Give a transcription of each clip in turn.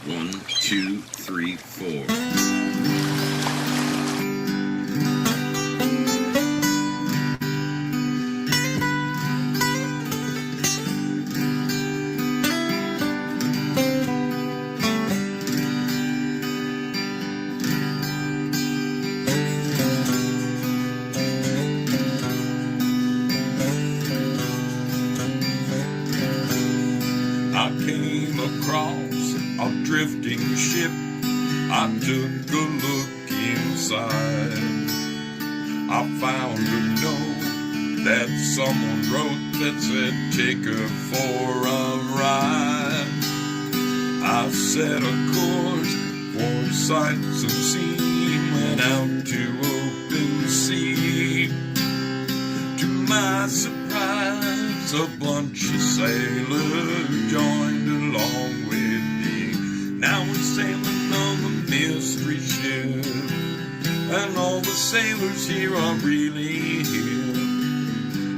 1, 2, 3, 4. I came across a drifting ship. I took a look inside. I found a note that someone wrote that said, take her for a ride. I set a course for sights unseen, went out to open sea. To my surprise, a bunch of sailors joined along with me. Now we're sailing on the mystery ship, and all the sailors here are really here.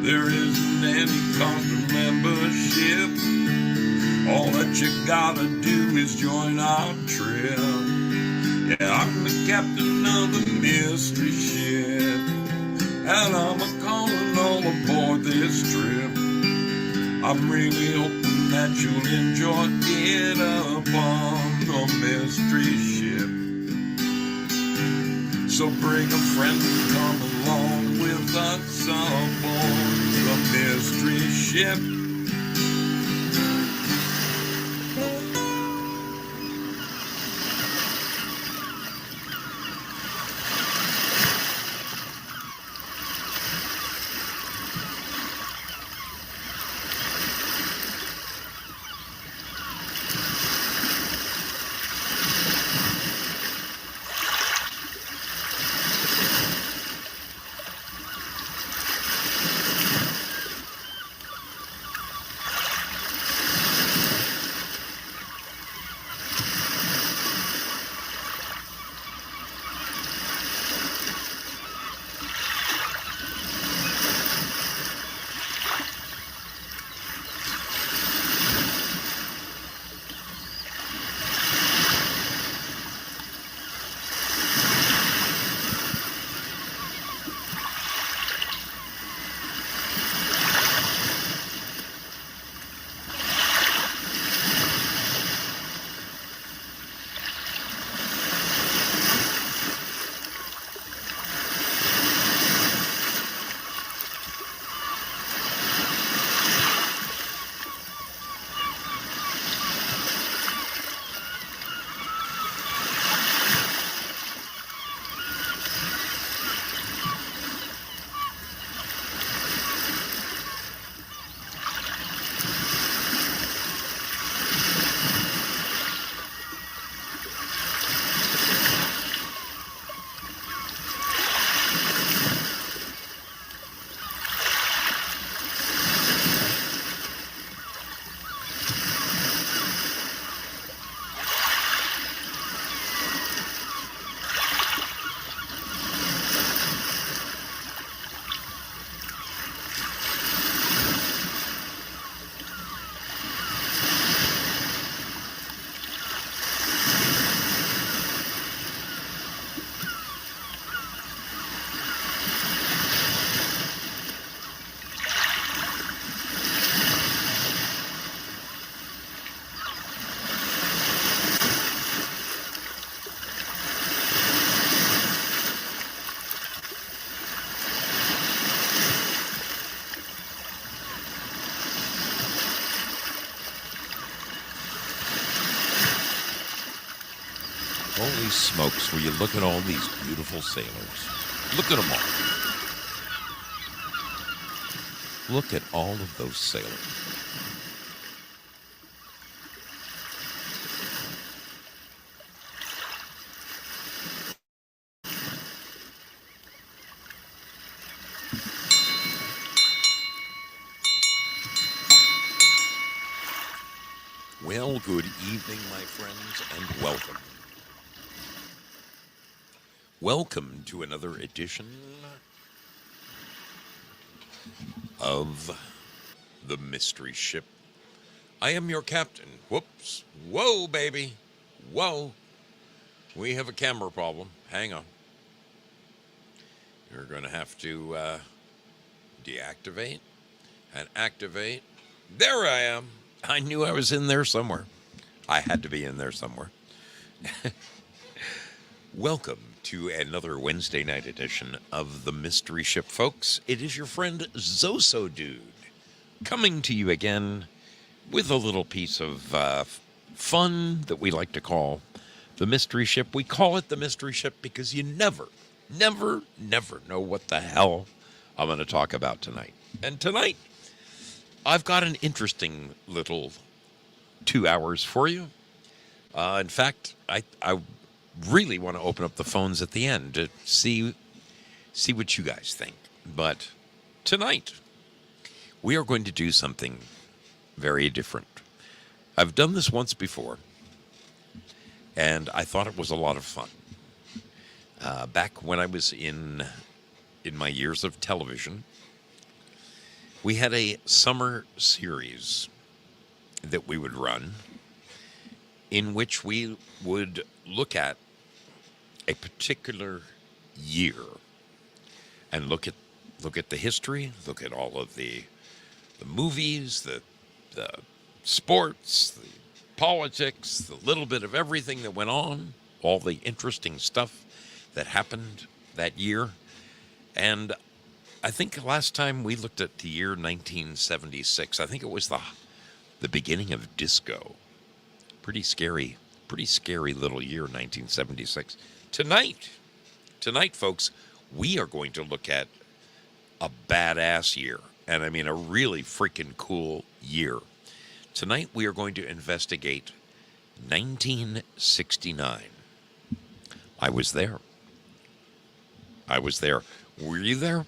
There isn't any cost of membership. All that you gotta do is join our trip. Yeah, I'm the captain of the mystery ship, and I'm a-calling all aboard this trip. I'm really hoping that you'll enjoy it up on the mystery ship. So bring a friend and come along with us aboard the mystery ship. Holy smokes, will you look at all these beautiful sailors? Look at them all. Look at all of those sailors. Well, good evening, my friends, and welcome. Welcome to another edition of The Mystery Ship. I am your captain. Whoops. Whoa, baby. Whoa. We have a camera problem. Hang on. You're going to have to deactivate and activate. There I am. I knew I was in there somewhere. I had to be in there somewhere. Welcome to another Wednesday night edition of The Mystery Ship, folks. It is your friend Zoso Dude coming to you again with a little piece of fun that we like to call The Mystery Ship. We call it The Mystery Ship because you never know what the hell I'm going to talk about tonight. And tonight, I've got an interesting little 2 hours for you. In fact, I really want to open up the phones at the end to see what you guys think. But tonight, we are going to do something very different. I've done this once before, and I thought it was a lot of fun. Back when I was in my years of television, we had a summer series that we would run in which we would look at a particular year and look at the history, look at all of the movies, the sports, the politics, the little bit of everything that went on, all the interesting stuff that happened that year. And I think last time we looked at the year 1976, I think it was the beginning of disco. Pretty scary little year, 1976. Tonight, folks, we are going to look at a badass year. And I mean a really freaking cool year. Tonight, we are going to investigate 1969. I was there. Were you there?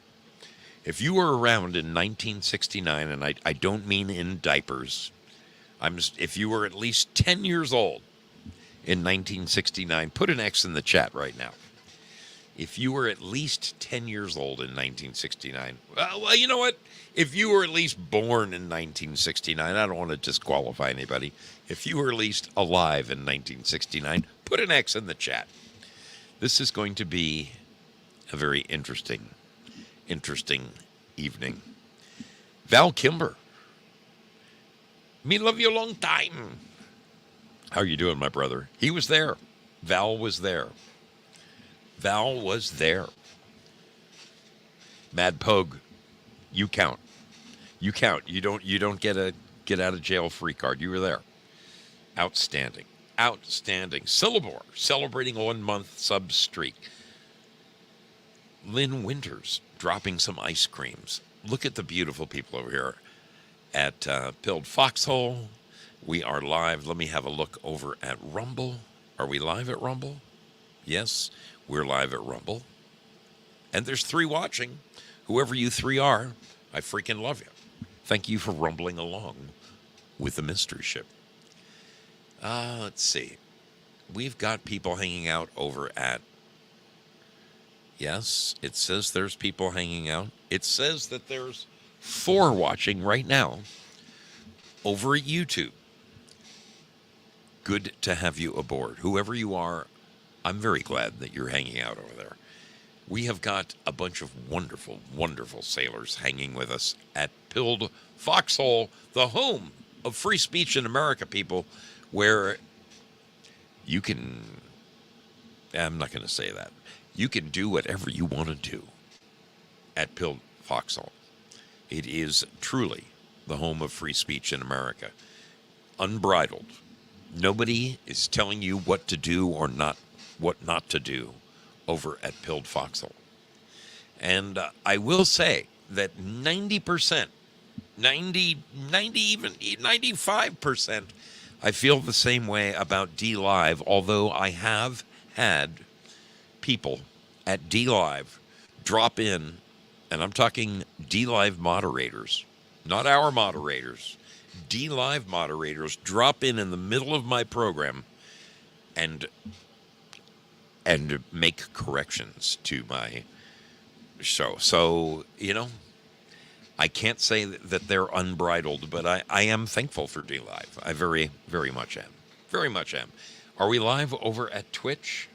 If you were around in 1969, and I don't mean in diapers, if you were at least 10 years old in 1969, put an X in the chat right now. If you were at least 10 years old in 1969, well, you know what? If you were at least born in 1969, I don't want to disqualify anybody. If you were at least alive in 1969, put an X in the chat. This is going to be a very interesting evening. Val Kilmer. Me love you a long time. How are you doing, my brother? He was there. Val was there. Mad Pogue, you count. You don't get a get out of jail free card. You were there. Outstanding. Syllabore, celebrating 1 month sub streak. Lynn Winters, dropping some ice creams. Look at the beautiful people over here at Pilled Foxhole. We are live. Let me have a look over at Rumble. Are we live at Rumble? Yes, we're live at Rumble. And there's 3 watching. Whoever you 3 are, I freaking love you. Thank you for rumbling along with the Mystery Ship. Let's see. We've got people hanging out over at... Yes, it says there's people hanging out. It says that there's 4 watching right now over at YouTube. Good to have you aboard. Whoever you are, I'm very glad that you're hanging out over there. We have got a bunch of wonderful, wonderful sailors hanging with us at Pilled Foxhole, the home of free speech in America, people, where you can... I'm not going to say that. You can do whatever you want to do at Pilled Foxhole. It is truly the home of free speech in America. Unbridled. Nobody is telling you what to do or not, what not to do over at Pilled Foxhole. And I will say that 90%, 90, even 95%, I feel the same way about DLive, although I have had people at DLive drop in, and I'm talking DLive moderators, not our moderators, D-Live moderators drop in the middle of my program and make corrections to my show. So, I can't say that they're unbridled, but I am thankful for D-Live. I very, very much am. Very much am. Are we live over at Twitch?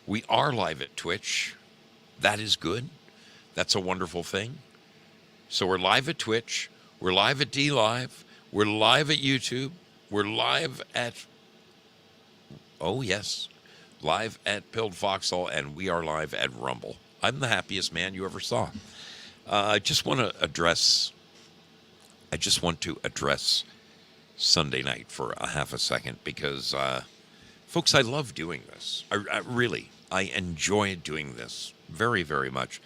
We are live at Twitch. That is good. That's a wonderful thing. So we're live at Twitch. We're live at D-Live. We're live at YouTube. We're live at, oh yes, live at Pilled Foxhole, and we are live at Rumble. I'm the happiest man you ever saw. I just want to address Sunday night for a half a second because, folks, I love doing this. I enjoy doing this very, very much.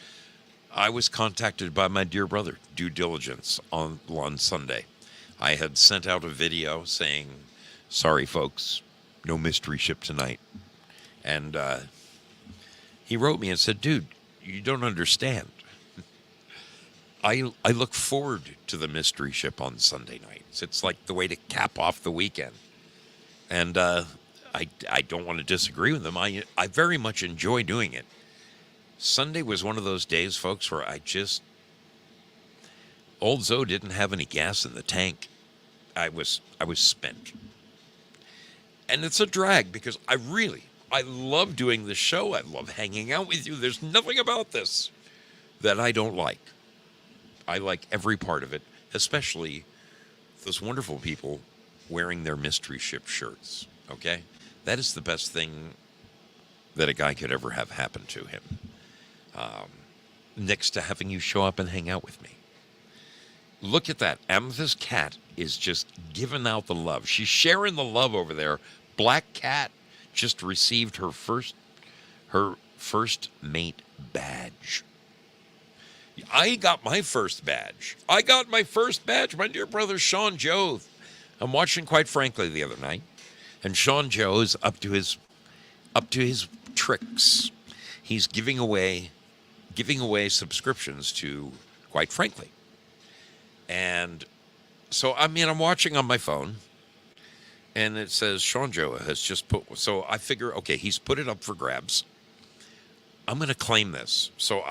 I was contacted by my dear brother, Due Diligence, on Sunday. I had sent out a video saying, sorry, folks, no mystery ship tonight. And he wrote me and said, dude, you don't understand. I look forward to the mystery ship on Sunday nights. It's like the way to cap off the weekend. And I don't want to disagree with him. I very much enjoy doing it. Sunday was one of those days, folks, where old Zoe didn't have any gas in the tank. I was spent. And it's a drag because I love doing the show. I love hanging out with you. There's nothing about this that I don't like. I like every part of it, especially those wonderful people wearing their mystery ship shirts, okay? That is the best thing that a guy could ever have happen to him. Next to having you show up and hang out with me. Look at that. Amethyst Cat is just giving out the love. She's sharing the love over there. Black Cat just received her first mate badge. I got my first badge. My dear brother Sean Joe. I'm watching Quite Frankly the other night, and Sean Joe is up to his tricks. He's giving away subscriptions to Quite Frankly. And so I'm watching on my phone, and it says Sean Joe has just put, so I figure, okay, he's put it up for grabs. I'm going to claim this. So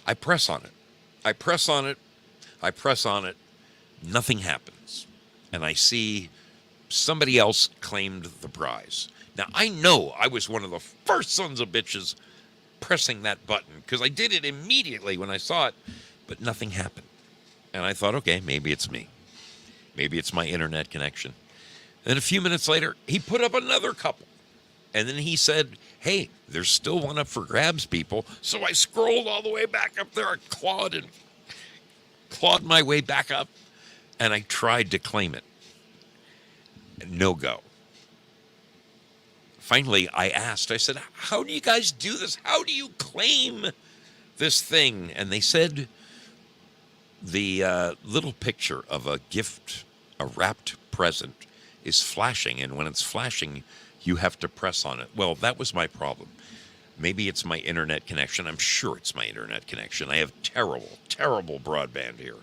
I press on it. Nothing happens. And I see somebody else claimed the prize. Now, I know I was one of the first sons of bitches pressing that button because I did it immediately when I saw it, but nothing happened. And I thought, okay, maybe it's me. Maybe it's my internet connection. Then a few minutes later, he put up another couple. And then he said, hey, there's still one up for grabs, people. So I scrolled all the way back up there. I clawed my way back up, and I tried to claim it. No go. Finally, I said, how do you guys do this? How do you claim this thing? And they said the little picture of a gift, a wrapped present, is flashing. And when it's flashing, you have to press on it. Well, that was my problem. Maybe it's my internet connection. I'm sure it's my internet connection. I have terrible, terrible broadband here.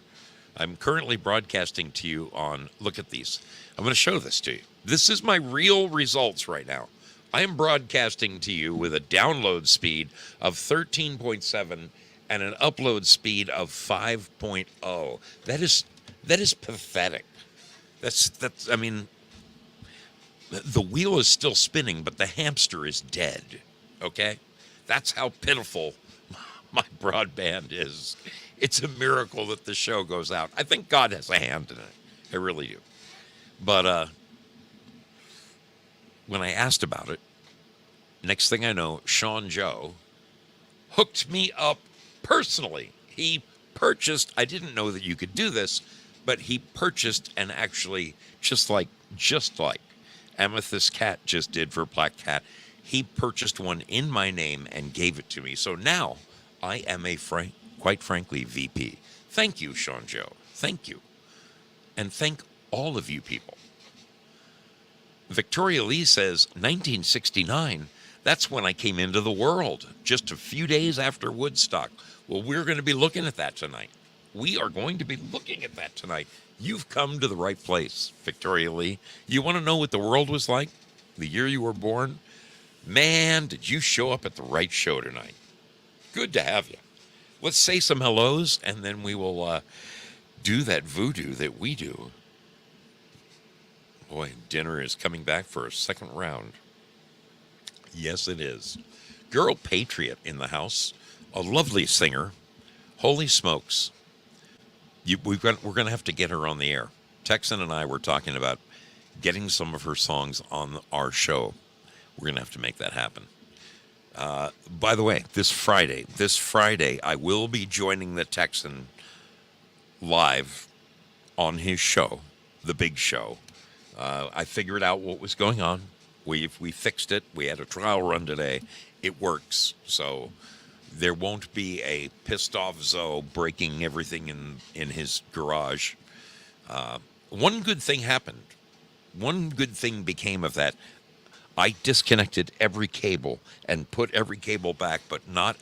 I'm currently broadcasting to you on, look at these. I'm going to show this to you. This is my real results right now. I am broadcasting to you with a download speed of 13.7 and an upload speed of 5.0. That is pathetic. I mean, the wheel is still spinning, but the hamster is dead. Okay? That's how pitiful my broadband is. It's a miracle that the show goes out. I think God has a hand in it. I really do. But when I asked about it, next thing I know, Sean Joe hooked me up personally. He purchased, I didn't know that you could do this, but he purchased and actually, just like Amethyst Cat just did for Black Cat, he purchased one in my name and gave it to me. So now I am quite frankly, VP. Thank you, Sean Joe. Thank you. And thank all of you people. Victoria Lee says, 1969, that's when I came into the world, just a few days after Woodstock. Well, we're going to be looking at that tonight. We are going to be looking at that tonight. You've come to the right place, Victoria Lee. You want to know what the world was like the year you were born? Man, did you show up at the right show tonight. Good to have you. Let's say some hellos, and then we will do that voodoo that we do. Boy, dinner is coming back for a second round. Yes, it is. Girl Patriot in the house, a lovely singer. Holy smokes. We're going to have to get her on the air. Texan and I were talking about getting some of her songs on our show. We're going to have to make that happen. By the way, this Friday, I will be joining the Texan live on his show, The Big Show. I figured out what was going on. We fixed it. We had a trial run today. It works. So there won't be a pissed off Zoe breaking everything in his garage. One good thing happened. One good thing became of that. I disconnected every cable and put every cable back, but not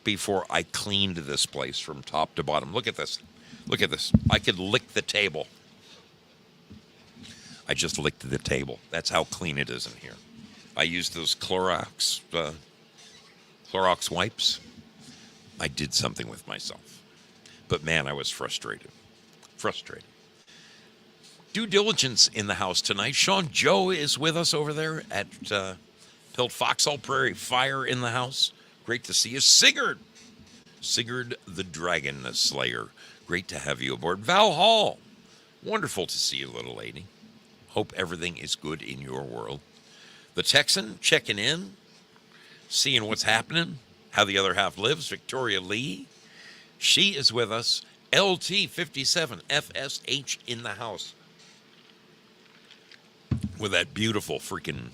before I cleaned this place from top to bottom. Look at this. Look at this. I could lick the table. I just licked the table. That's how clean it is in here. I used those Clorox wipes. I did something with myself. But man, I was frustrated. Due diligence in the house tonight. Sean Joe is with us over there at Pilled Foxhole Prairie Fire in the house. Great to see you. Sigurd the Dragon Slayer. Great to have you aboard. Val Hall. Wonderful to see you, little lady. Hope everything is good in your world. The Texan checking in, seeing what's happening, how the other half lives. Victoria Lee. She is with us. LT57 FSH in the house. With that beautiful freaking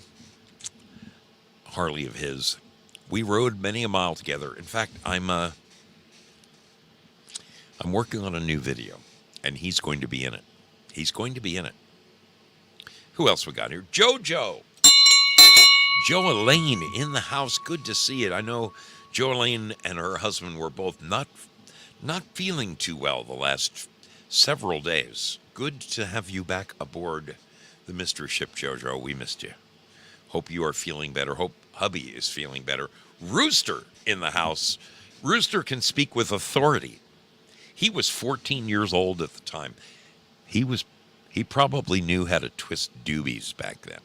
Harley of his. We rode many a mile together. In fact, I'm working on a new video, and he's going to be in it. Who else we got here? JoJo Elaine in the house. Good to see it. I know Jo Elaine and her husband were both not feeling too well the last several days. Good to have you back aboard the mystery ship, JoJo. We missed you. Hope you are feeling better. Hope hubby is feeling better. Rooster in the house. Rooster can speak with authority. He was 14 years old at the time. He probably knew how to twist doobies back then.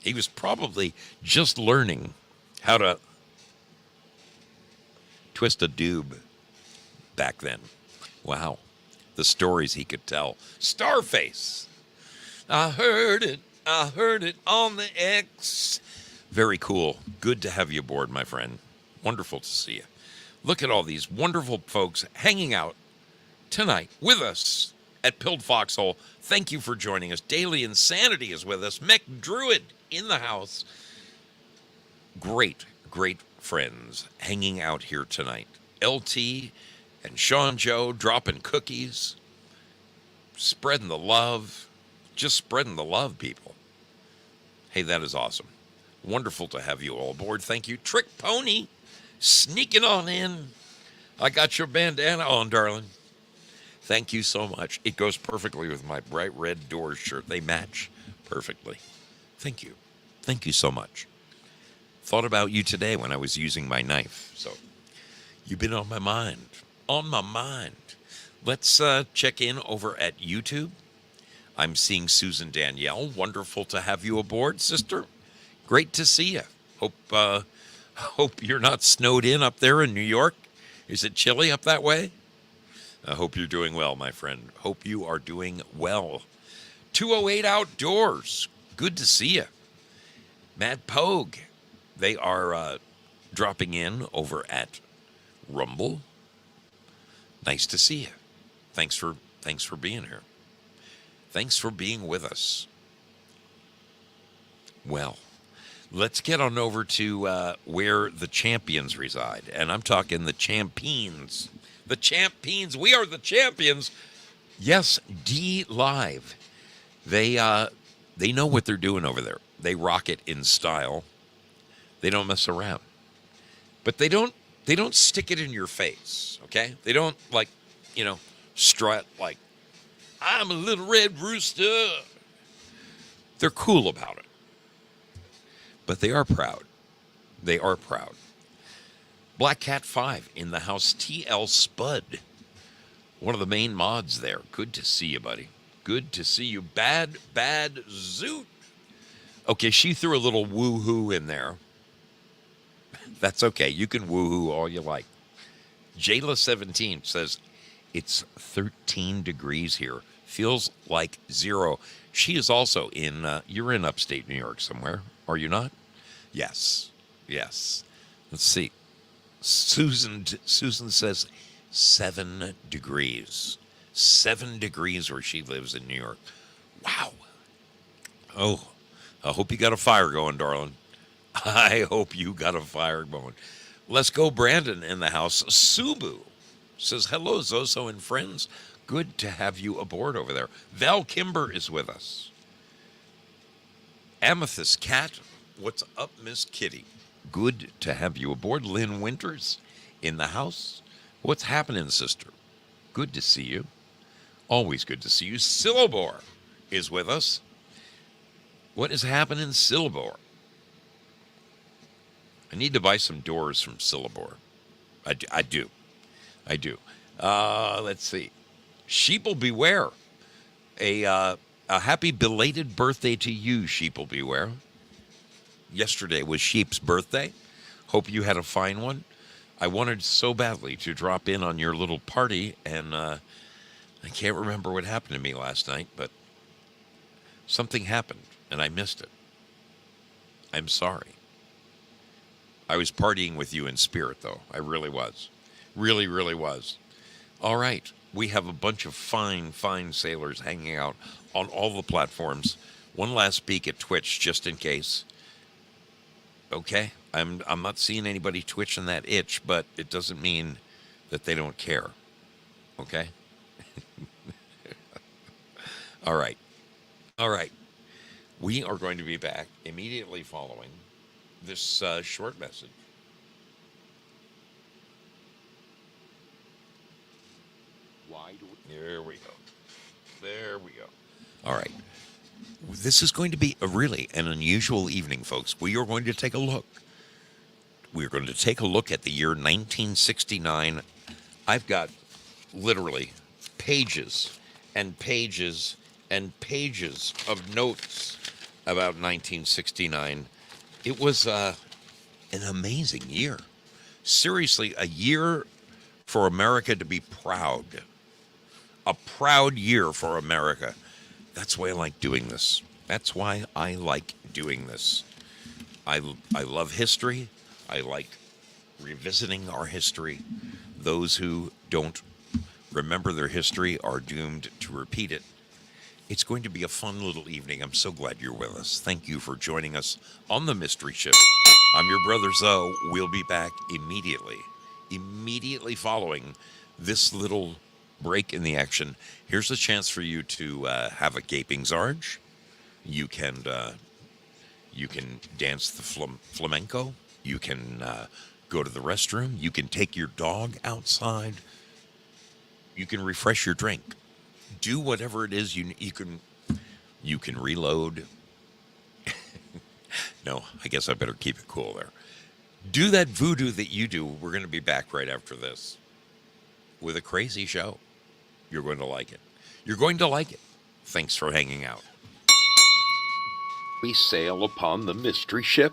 He was probably just learning how to twist a doob back then. Wow. The stories he could tell. Starface. I heard it on the X. Very cool. Good to have you aboard, my friend. Wonderful to see you. Look at all these wonderful folks hanging out tonight with us at Pilled Foxhole. Thank you for joining us. Daily Insanity is with us. Mick Druid in the house. Great friends hanging out here tonight. LT and Sean Joe dropping cookies, spreading the love, just spreading the love, people. Hey, that is awesome. Wonderful to have you all aboard. Thank you. Trick Pony sneaking on in. I got your bandana on, darling. Thank you so much. It goes perfectly with my bright red Doors shirt. They match perfectly. Thank you. Thank you so much. Thought about you today when I was using my knife. So you've been on my mind. On my mind. Let's check in over at YouTube. I'm seeing Susan Danielle. Wonderful to have you aboard, sister. Great to see you. Hope you're not snowed in up there in New York. Is it chilly up that way? I hope you're doing well, my friend. Hope you are doing well. 208 Outdoors. Good to see you. Mad Pogue. They are dropping in over at Rumble. Nice to see you. Thanks for being here. Thanks for being with us. Well, let's get on over to where the champions reside. And I'm talking the champions. The champions. We are the champions. Yes, D Live. They know what they're doing over there. They rock it in style. They don't mess around. But they don't stick it in your face, okay? They don't strut like I'm a little red rooster. They're cool about it, but they are proud. They are proud. Black Cat 5 in the house. TL Spud, one of the main mods there. Good to see you, buddy. Good to see you. Bad Zoot. Okay, she threw a little woo-hoo in there. That's okay. You can woo-hoo all you like. Jayla17 says, it's 13 degrees here. Feels like 0. She is also in, you're in upstate New York somewhere, are you not? Yes. Let's see. Susan says 7 degrees. 7 degrees where she lives in New York. Wow. Oh, I hope you got a fire going, darling. I hope you got a fire going. Let's go, Brandon in the house. Subu says, hello, Zoso and friends. Good to have you aboard over there. Val Kimber is with us. Amethyst Cat, what's up, Miss Kitty? Good to have you aboard. Lynn Winters in the house. What's happening, sister? Good to see you. Always good to see you. Syllabor is with us. What is happening, Syllabor? I need to buy some doors from Syllabor. I do. Let's see. Sheeple Beware. A happy belated birthday to you, Sheeple Beware. Yesterday was Sheep's birthday. Hope you had a fine one. I wanted so badly to drop in on your little party, and I can't remember what happened to me last night, but something happened, and I missed it. I'm sorry. I was partying with you in spirit, though. I really was. Really, really was. All right. We have a bunch of fine sailors hanging out on all the platforms. One last peek at Twitch, just in case. Okay? I'm not seeing anybody twitching that itch, but it doesn't mean that they don't care. Okay? All right. We are going to be back immediately following this short message. There we go. All right. This is going to be really an unusual evening, folks. We are going to take a look. We're going to take a look at the year 1969. I've got literally pages and pages and pages of notes about 1969. It was an amazing year. Seriously, a year for America to be proud. A proud year for America. That's why I like doing this. I love history. I like revisiting our history. Those who don't remember their history are doomed to repeat it. It's going to be a fun little evening. I'm so glad you're with us. Thank you for joining us on the Mystery Ship. I'm your brother Zoe. We'll be back immediately following this little break in the action. Here's a chance for you to have a gaping Zarge. You can dance the flamenco. You can go to the restroom. You can take your dog outside. You can refresh your drink. Do whatever it is you can reload. No, I guess I better keep it cool there. Do that voodoo that you do. We're going to be back right after this with a crazy show. You're going to like it. Thanks for hanging out. We sail upon the Mystery Ship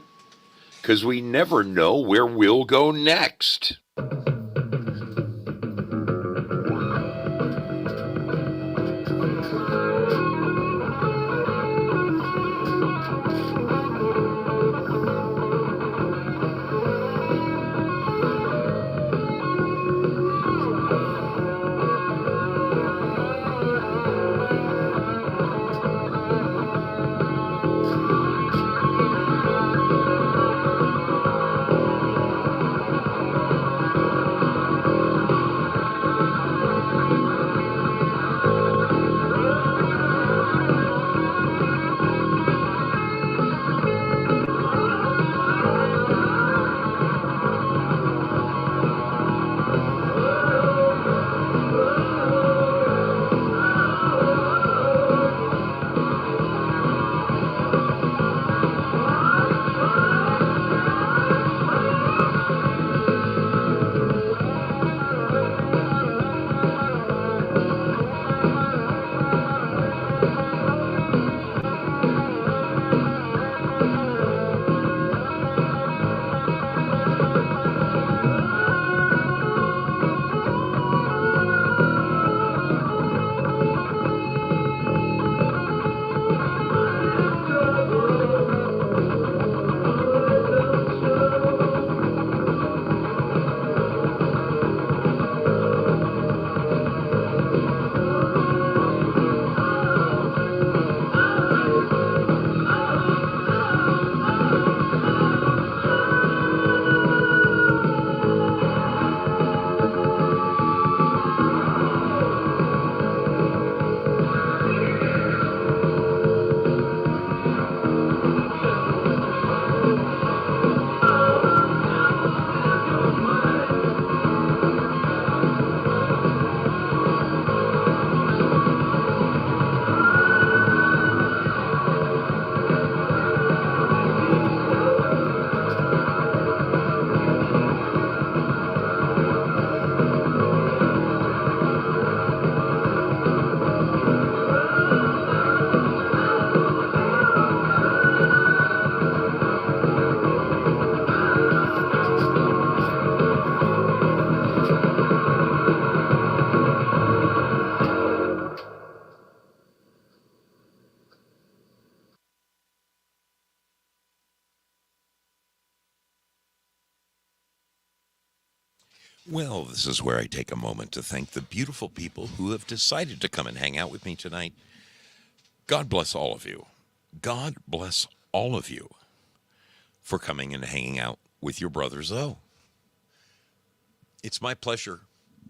because we never know where we'll go next. Well, this is where I take a moment to thank the beautiful people who have decided to come and hang out with me tonight. God bless all of you. God bless all of you for coming and hanging out with your brother Zoe. It's my pleasure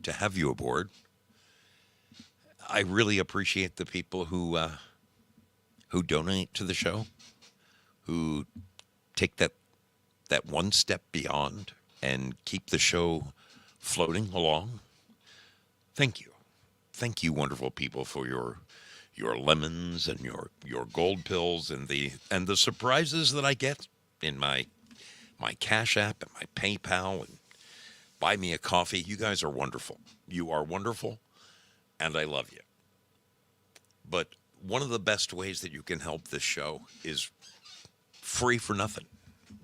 to have you aboard. I really appreciate the people who donate to the show, who take that one step beyond and keep the show floating along. Thank you, wonderful people, for your lemons and your gold pills and the surprises that I get in my Cash App and my PayPal and buy me a coffee. You guys are wonderful. You are wonderful, and I love you. But one of the best ways that you can help this show is free for nothing.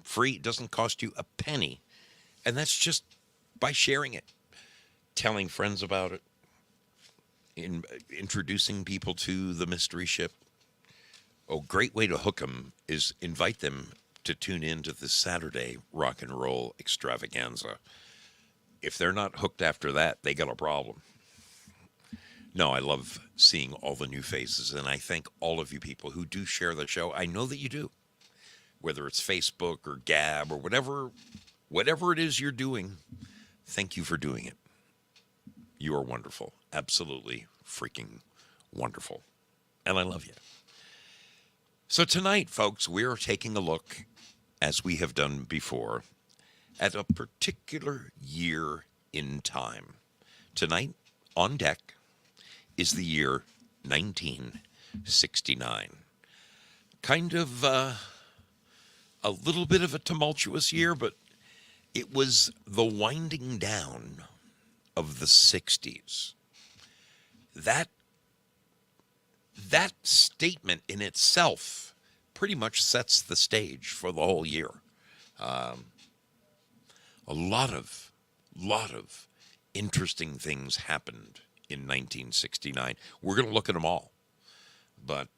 Free, doesn't cost you a penny. And that's just by sharing it, telling friends about it, introducing people to the mystery ship. A great way to hook them is invite them to tune in to the Saturday rock and roll extravaganza. If they're not hooked after that, they got a problem. No, I love seeing all the new faces, and I thank all of you people who do share the show. I know that you do, whether it's Facebook or Gab or whatever it is you're doing. Thank you for doing it. You are wonderful, absolutely freaking wonderful, and I love you. So tonight, folks, we are taking a look, as we have done before, at a particular year in time. Tonight, on deck, is the year 1969. Kind of a little bit of a tumultuous year, but it was the winding down of the 60s. That statement in itself pretty much sets the stage for the whole year. A lot of interesting things happened in 1969. We're going to look at them all. But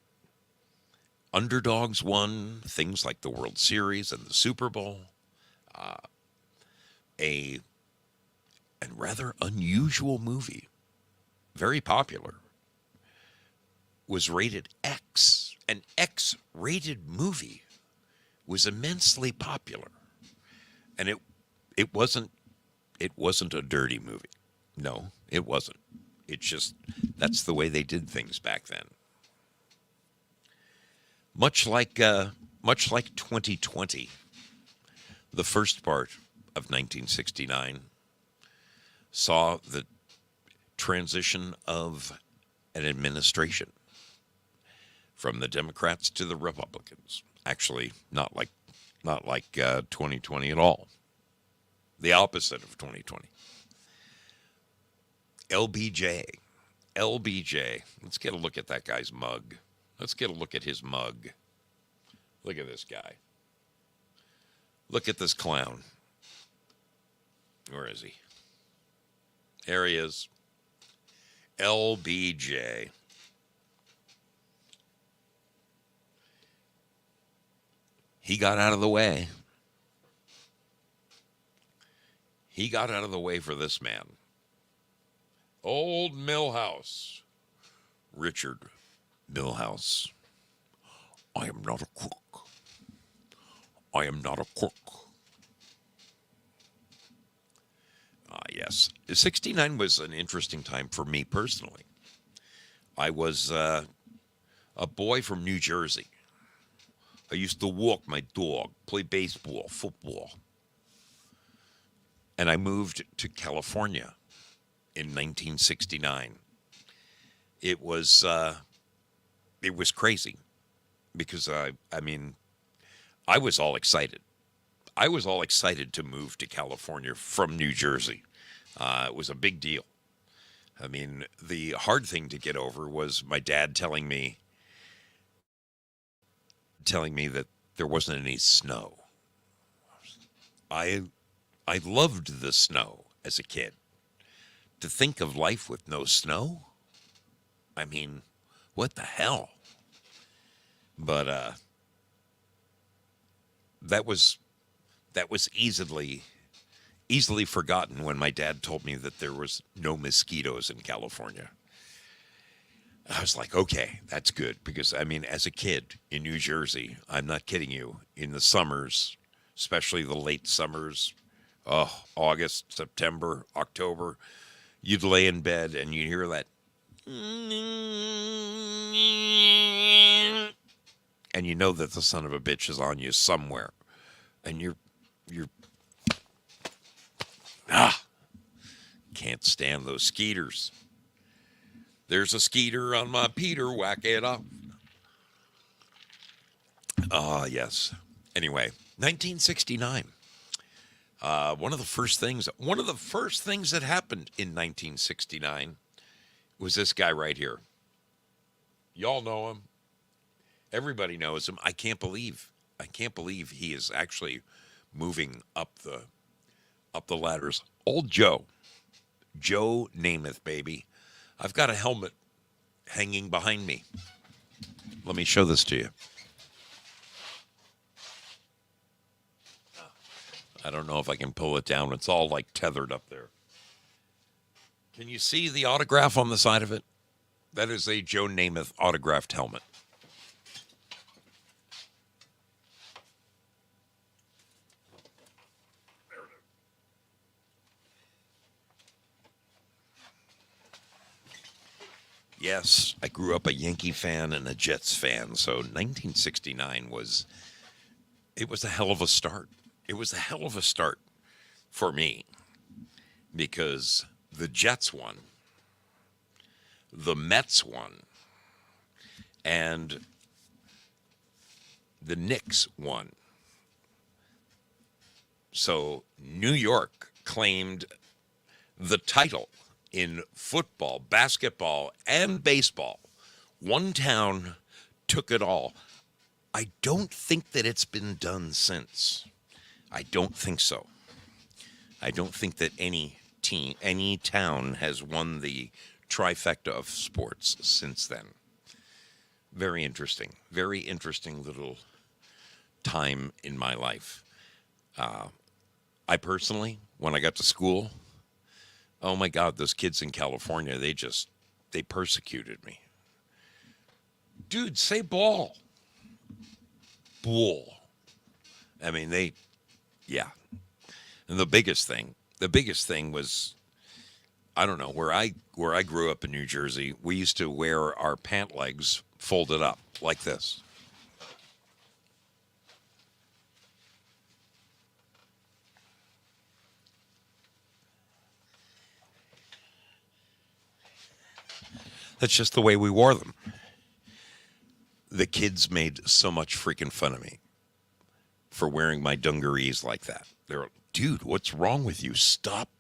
underdogs won things like the World Series and the Super Bowl. A rather unusual movie, very popular, was rated X. An X-rated movie was immensely popular. And it wasn't a dirty movie. No, it wasn't. It's just, that's the way they did things back then. Much like 2020, the first part of 1969 saw the transition of an administration from the Democrats to the Republicans. Actually, not like 2020 at all. The opposite of 2020. LBJ. Let's get a look at that guy's mug. Let's get a look at his mug. Look at this guy. Look at this clown. Where is he? There he is. LBJ. He got out of the way. He got out of the way for this man. Old Milhouse. Richard Milhouse. I am not a crook. I am not a crook. Yes. 69 was an interesting time for me personally. I was a boy from New Jersey. I used to walk my dog, play baseball, football. And I moved to California in 1969. It was crazy because I was all excited. I was all excited to move to California from New Jersey. It was a big deal. I mean, the hard thing to get over was my dad telling me that there wasn't any snow. I loved the snow as a kid. To think of life with no snow? I mean, what the hell? But that was easily easily forgotten when my dad told me that there was no mosquitoes in California. I was like, okay, that's good. Because, I mean, as a kid in New Jersey, I'm not kidding you, in the summers, especially the late summers, August, September, October, you'd lay in bed and you'd hear that. And you know that the son of a bitch is on you somewhere. And you're, can't stand those skeeters. There's a skeeter on my Peter, whack it off. Ah, yes. Anyway, 1969. One of the first things that happened in 1969 was this guy right here. Y'all know him. Everybody knows him. I can't believe he is actually moving up the ladders. Old Joe Namath, baby. I've got a helmet hanging behind me. Let me show this to you. I don't know if I can pull it down. It's all like tethered up there. Can you see the autograph on the side of it? That is a Joe Namath autographed helmet. Yes, I grew up a Yankee fan and a Jets fan, so 1969 was a hell of a start. It was a hell of a start for me because the Jets won, the Mets won, and the Knicks won. So New York claimed the title in football, basketball, and baseball. One town took it all. I don't think that it's been done since. I don't think so. I don't think that any town has won the trifecta of sports since then. Very interesting little time in my life. I personally, when I got to school, oh my God, those kids in California, they persecuted me. Dude, say ball. Bull. I mean, yeah. And the biggest thing was, I don't know, where I grew up in New Jersey, we used to wear our pant legs folded up like this. That's just the way we wore them. The kids made so much freaking fun of me for wearing my dungarees like that. They're like, dude, what's wrong with you? Stop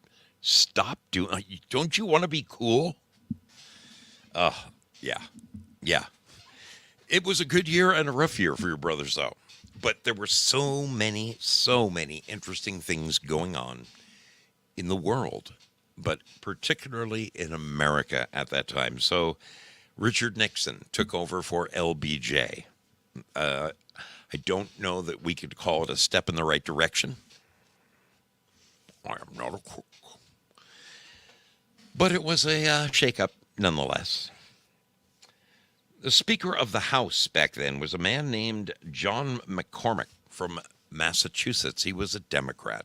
doing. Don't you want to be cool? Yeah. It was a good year and a rough year for your brothers, though. But there were so many interesting things going on in the world, but particularly in America at that time. So Richard Nixon took over for LBJ. I don't know that we could call it a step in the right direction. I am not a crook. But it was a shakeup nonetheless. The Speaker of the House back then was a man named John McCormack from Massachusetts. He was a Democrat.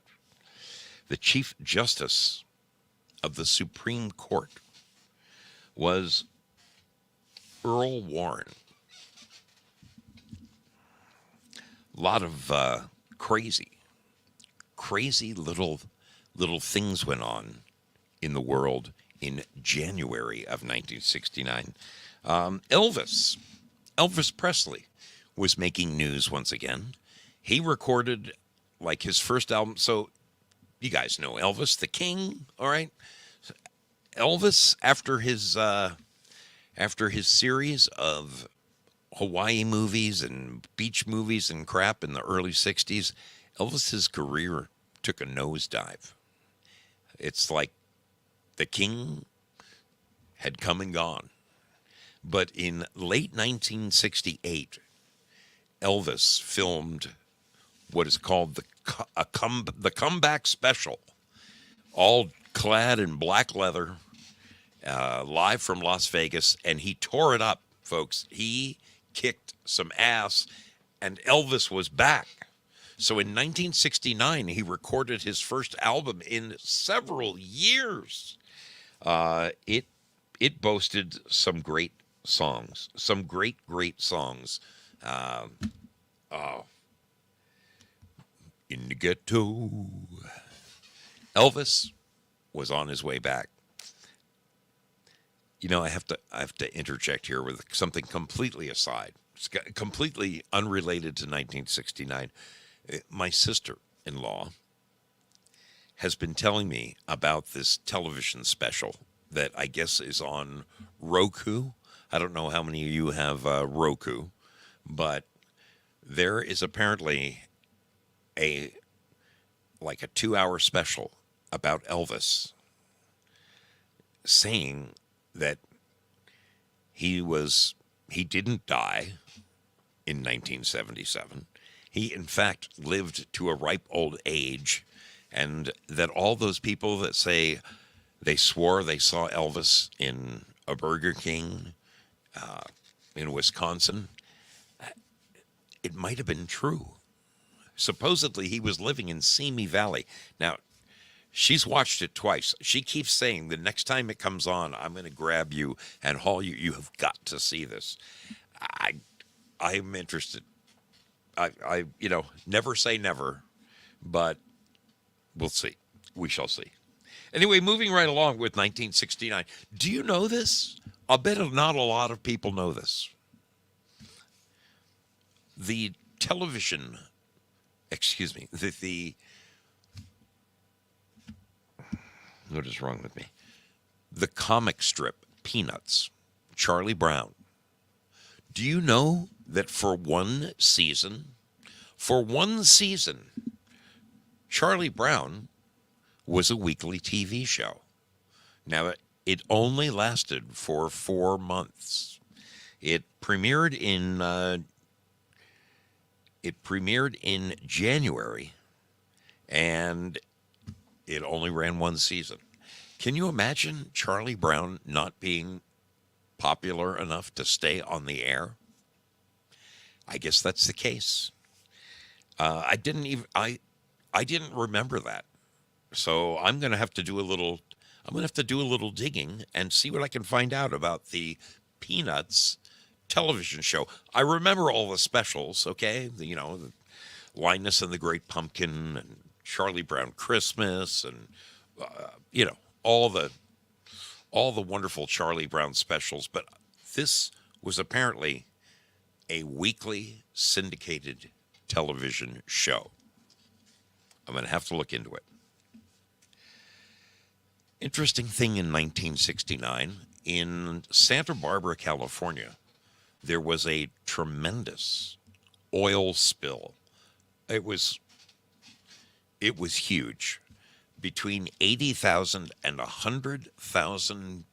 The Chief Justice of the Supreme Court was Earl Warren. A lot of crazy little things went on in the world in January of 1969. Elvis Presley was making news once again. He recorded like his first album. So you guys know Elvis, the King, all right? Elvis, after his series of Hawaii movies and beach movies and crap in the early 60s, Elvis's career took a nosedive. It's like the King had come and gone. But in late 1968, Elvis filmed what is called the comeback special all clad in black leather, live from Las Vegas, and he tore it up, folks. He kicked some ass, and Elvis was back. So in 1969, he recorded his first album in several years. It boasted some great songs, some great songs. Uh, oh, in the ghetto, Elvis was on his way back. You know, I have to interject here with something completely aside. It's completely unrelated to 1969. My sister-in-law has been telling me about this television special that I guess is on Roku. I don't know how many of you have Roku, but there is apparently a like a 2-hour special about Elvis saying that he didn't die in 1977. He in fact lived to a ripe old age, and that all those people that say they swore they saw Elvis in a Burger King in Wisconsin, it might have been true. Supposedly he was living in Simi Valley. Now, she's watched it twice. She keeps saying the next time it comes on, I'm going to grab you and haul you. You have got to see this. I I'm interested. Never say never, but we'll see. We shall see. Anyway, moving right along with 1969. Do you know this? I'll bet not a lot of people know this. The television, excuse me, what is wrong with me? The comic strip, Peanuts, Charlie Brown. Do you know that for one season, Charlie Brown was a weekly TV show? Now, it only lasted for 4 months. It premiered in January, and it only ran one season. Can you imagine Charlie Brown not being popular enough to stay on the air? I guess that's the case. I didn't remember that, so I'm going to have to do a little digging and see what I can find out about the Peanuts television show. I remember all the specials, okay? The Linus and the Great Pumpkin and Charlie Brown Christmas and all the wonderful Charlie Brown specials, but this was apparently a weekly syndicated television show. I'm going to have to look into it. Interesting thing in 1969, in Santa Barbara, California, there was a tremendous oil spill. It was huge. Between 80,000 and 100,000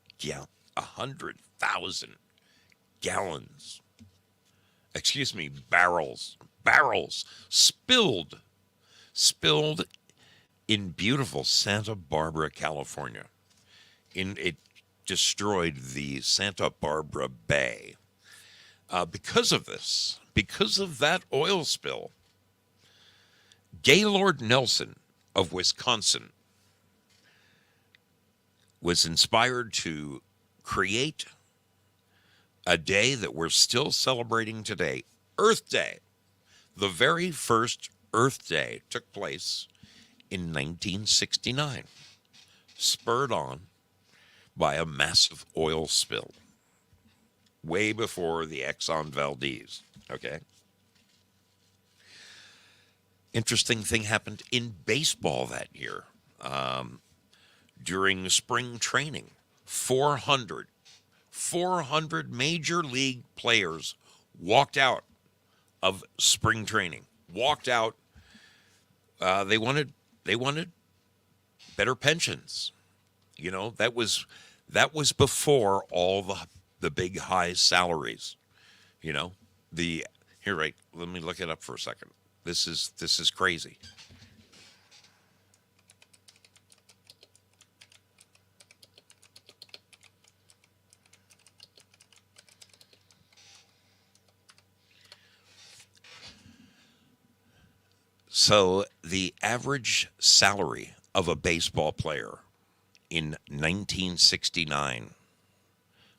barrels spilled in beautiful Santa Barbara, California. It destroyed the Santa Barbara Bay. Because of that oil spill, Gaylord Nelson of Wisconsin was inspired to create a day that we're still celebrating today, Earth Day. The very first Earth Day took place in 1969, spurred on by a massive oil spill, way before the Exxon Valdez, okay? Interesting thing happened in baseball that year. During spring training, 400 major league players walked out of spring training. Walked out. They wanted better pensions. That was before all the big high salaries. Let me look it up for a second. This is crazy. So the average salary of a baseball player in 1969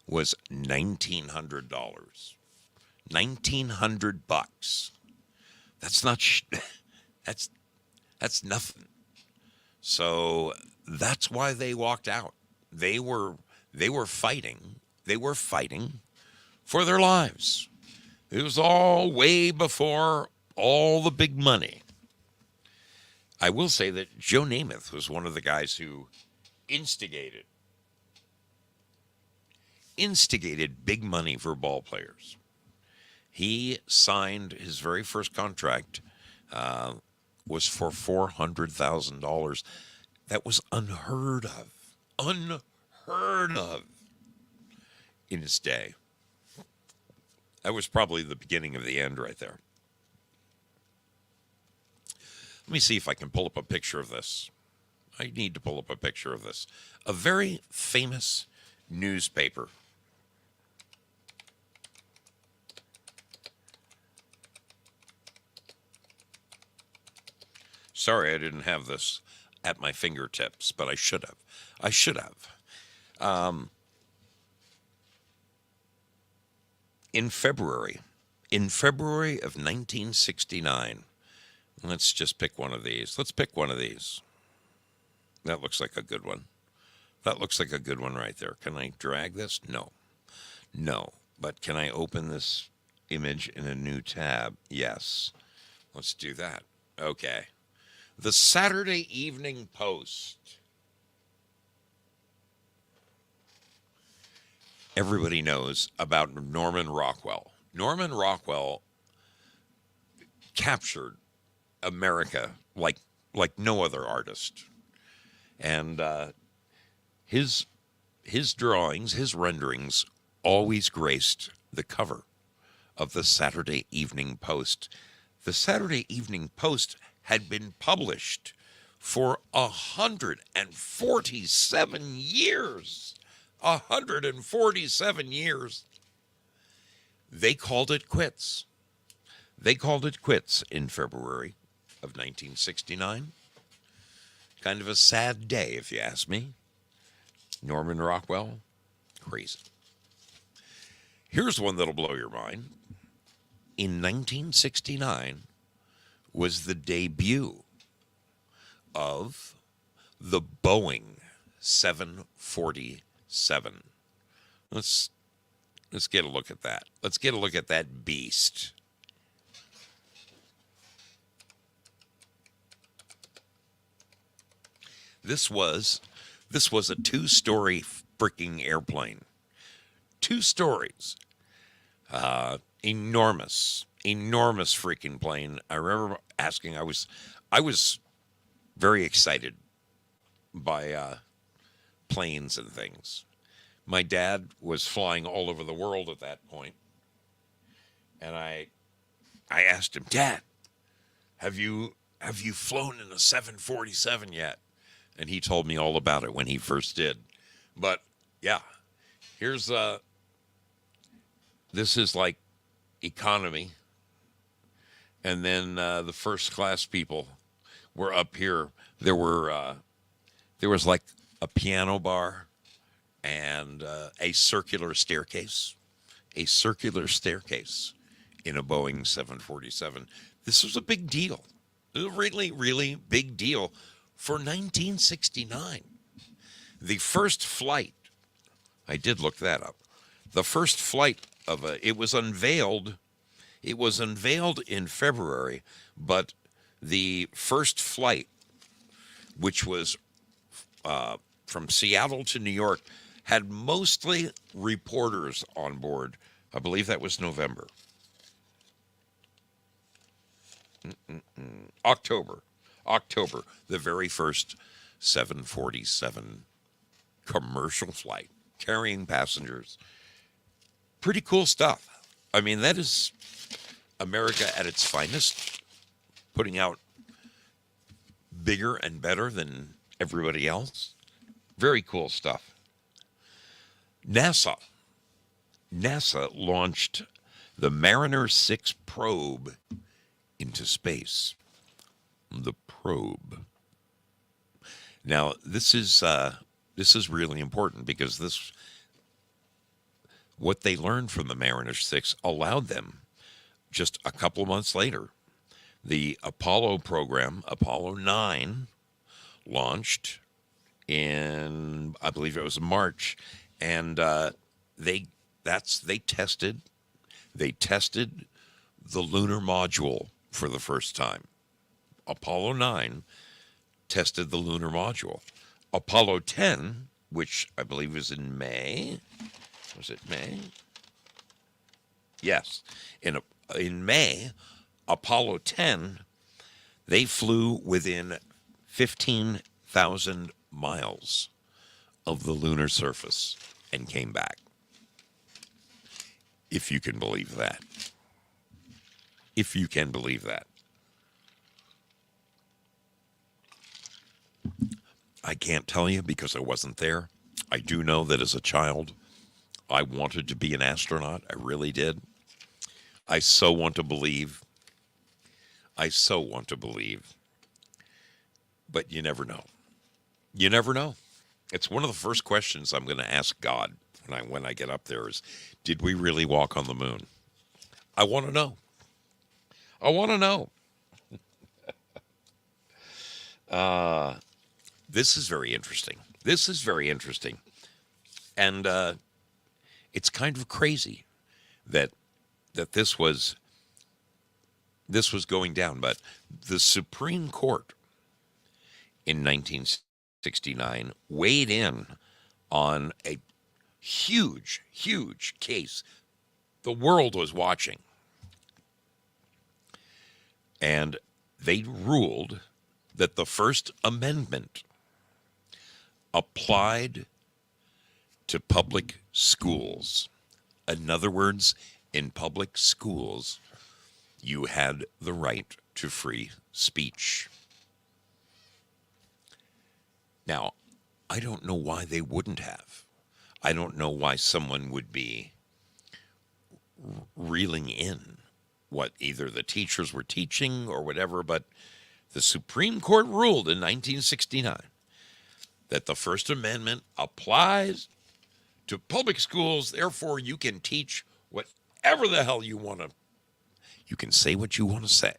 was $1,900. $1,900. That's not that's that's nothing. So that's why they walked out. They were fighting. They were fighting for their lives. It was all way before all the big money. I will say that Joe Namath was one of the guys who instigated big money for ball players. He signed his very first contract was for $400,000. That was unheard of in his day. That was probably the beginning of the end right there. Let me see if I can pull up a picture of this. I need to pull up a picture of this. A very famous newspaper. Sorry, I didn't have this at my fingertips, but I should have. In February of 1969, let's just pick one of these. Let's pick one of these. That looks like a good one. That looks like a good one right there. Can I drag this? No. But can I open this image in a new tab? Yes. Let's do that. Okay. The Saturday Evening Post. Everybody knows about Norman Rockwell. Norman Rockwell captured America like no other artist. And his drawings, his renderings always graced the cover of the Saturday Evening Post. The Saturday Evening Post had been published for 147 years. 147 years. They called it quits. They called it quits in February of 1969. Kind of a sad day, if you ask me. Norman Rockwell, crazy. Here's one that'll blow your mind. In 1969 was the debut of the Boeing 747. Let's get a look at that. Let's get a look at that beast. This was a two-story freaking airplane. 2 stories. Enormous freaking plane. I remember asking, I was very excited by planes and things. My dad was flying all over the world at that point. And I asked him, Dad, have you flown in a 747 yet? And he told me all about it when he first did. But yeah, here's this is like economy. And then the first class people were up here. There was like a piano bar and a circular staircase in a Boeing 747. This was a big deal. It was a really, really big deal for 1969. The first flight, I did look that up. The first flight it was unveiled in February, but the first flight, which was from Seattle to New York, had mostly reporters on board. I believe that was November. October, the very first 747 commercial flight carrying passengers. Pretty cool stuff. I mean, that is America at its finest, putting out bigger and better than everybody else. Very cool stuff. NASA launched the Mariner 6 probe into space. the probe. Now, this is really important because what they learned from the Mariner 6 allowed them just a couple of months later. The Apollo program, Apollo 9, launched in, I believe it was March, and they tested the lunar module for the first time. Apollo 9 tested the lunar module. Apollo 10, which I believe was in May. Was it May? Yes. In May, Apollo 10, they flew within 15,000 miles of the lunar surface and came back. If you can believe that. If you can believe that. I can't tell you because I wasn't there. I do know that as a child, I wanted to be an astronaut. I really did. I so want to believe. But you never know. You never know. It's one of the first questions I'm going to ask God when I get up there is, did we really walk on the moon? I want to know. I want to know. This is very interesting. And it's kind of crazy that this was going down. But the Supreme Court in 1969 weighed in on a huge case. The world was watching. And they ruled that the First Amendment applied to public schools. In other words, in public schools, you had the right to free speech. Now, I don't know why they wouldn't have. I don't know why someone would be reeling in what either the teachers were teaching or whatever, but the Supreme Court ruled in 1969 that the First Amendment applies to public schools. Therefore, you can teach whatever the hell you want to. You can say what you want to say.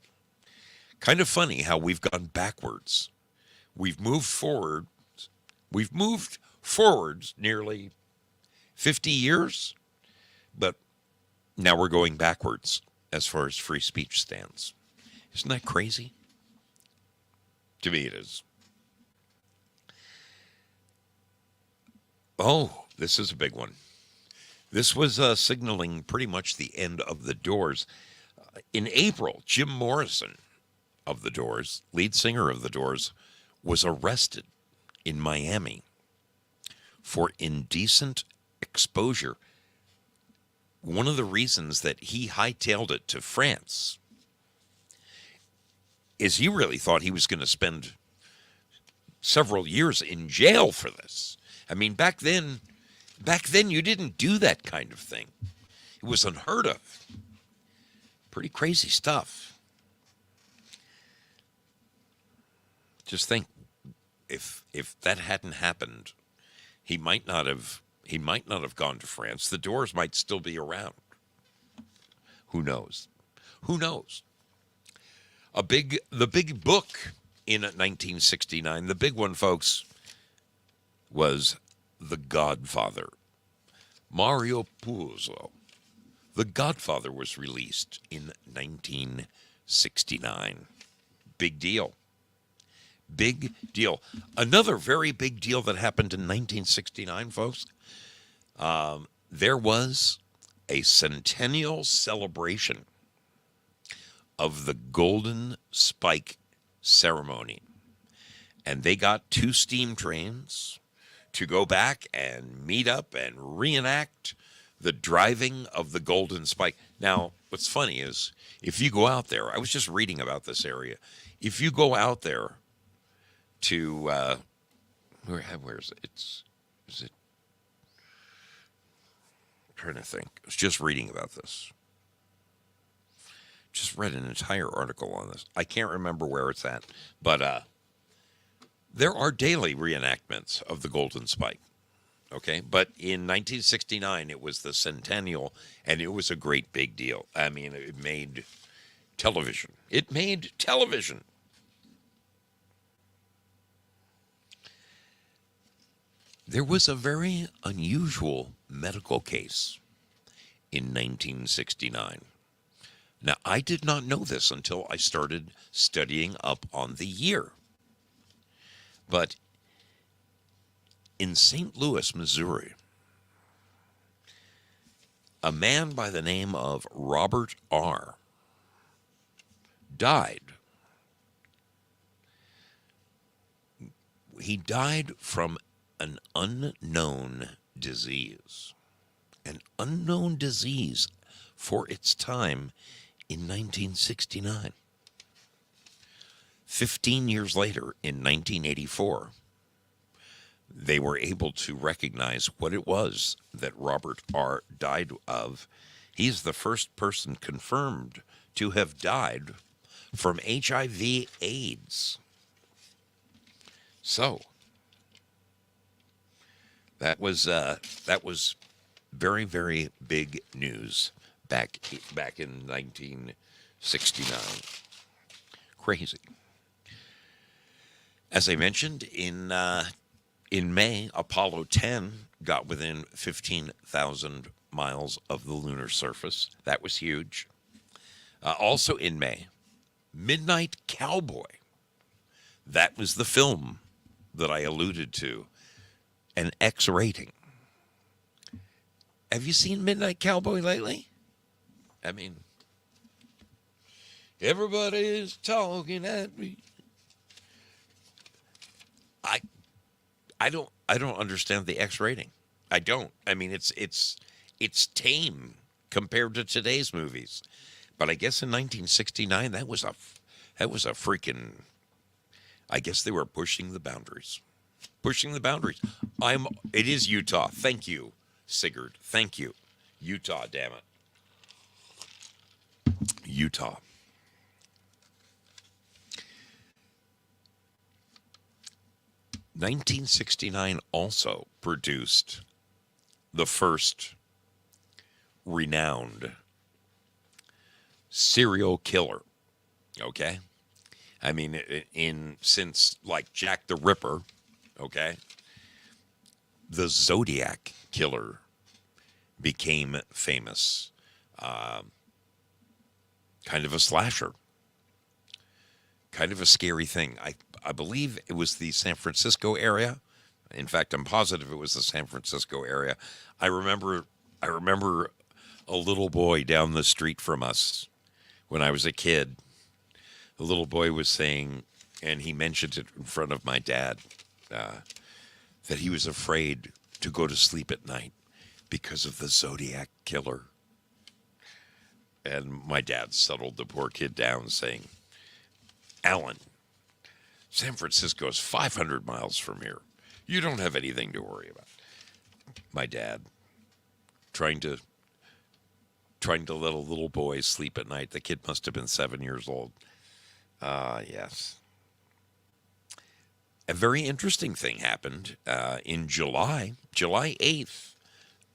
Kind of funny how we've gone backwards. We've moved forward. We've moved forwards nearly 50 years, but now we're going backwards as far as free speech stands. Isn't that crazy? To me, it is. Oh, this is a big one. This was signaling pretty much the end of the Doors. In April, Jim Morrison of the Doors, lead singer of the Doors, was arrested in Miami for indecent exposure. One of the reasons that he hightailed it to France is he really thought he was going to spend several years in jail for this. I mean, back then you didn't do that kind of thing. It was unheard of. Pretty crazy stuff. Just think, if that hadn't happened, he might not have gone to France. The Doors might still be around. Who knows? The big book in 1969, the big one, folks, was The Godfather. Mario Puzo. The Godfather was released in 1969. Big deal. Another very big deal that happened in 1969, folks. There was a centennial celebration of the Golden Spike ceremony. And they got 2 steam trains to go back and meet up and reenact the driving of the Golden Spike. Now, what's funny is, if you go out there, I was just reading about this area. If you go out there to, where is it? Is it? I'm trying to think. I was just reading about this. just read an entire article on this. I can't remember where it's at, but there are daily reenactments of the Golden Spike. Okay, but in 1969 it was the centennial, and it was a great big deal. I mean, it made television. It made television. There was a very unusual medical case in 1969. Now, I did not know this until I started studying up on the year. But in St. Louis, Missouri, a man by the name of Robert R. died. He died from an unknown disease. An unknown disease for its time in 1969. 15 years later, in 1984, they were able to recognize what it was that Robert R. died of. He's the first person confirmed to have died from HIV/AIDS. So, that was very, very big news back in 1969. Crazy. As I mentioned, in May, Apollo 10 got within 15,000 miles of the lunar surface. That was huge. Also in May, Midnight Cowboy. That was the film that I alluded to. An X rating. Have you seen Midnight Cowboy lately? I mean, everybody's talking at me. I don't understand the X rating. I don't. I mean, it's tame compared to today's movies. But I guess in 1969 that was a freaking. I guess they were pushing the boundaries. Pushing the boundaries. It is Utah. Thank you, Sigurd. Thank you. Utah, damn it. Utah. '69 also produced the first renowned serial killer. Okay? I mean, since like Jack the Ripper, okay, the Zodiac Killer became famous. Kind of a slasher. Kind of a scary thing. I believe it was the San Francisco area. In fact, I'm positive it was the San Francisco area. I remember a little boy down the street from us when I was a kid. The little boy was saying, and he mentioned it in front of my dad, that he was afraid to go to sleep at night because of the Zodiac Killer. And my dad settled the poor kid down saying, Alan, San Francisco is 500 miles from here. You don't have anything to worry about. My dad, trying to let a little boy sleep at night. The kid must have been 7 years old. Yes. A very interesting thing happened in July 8th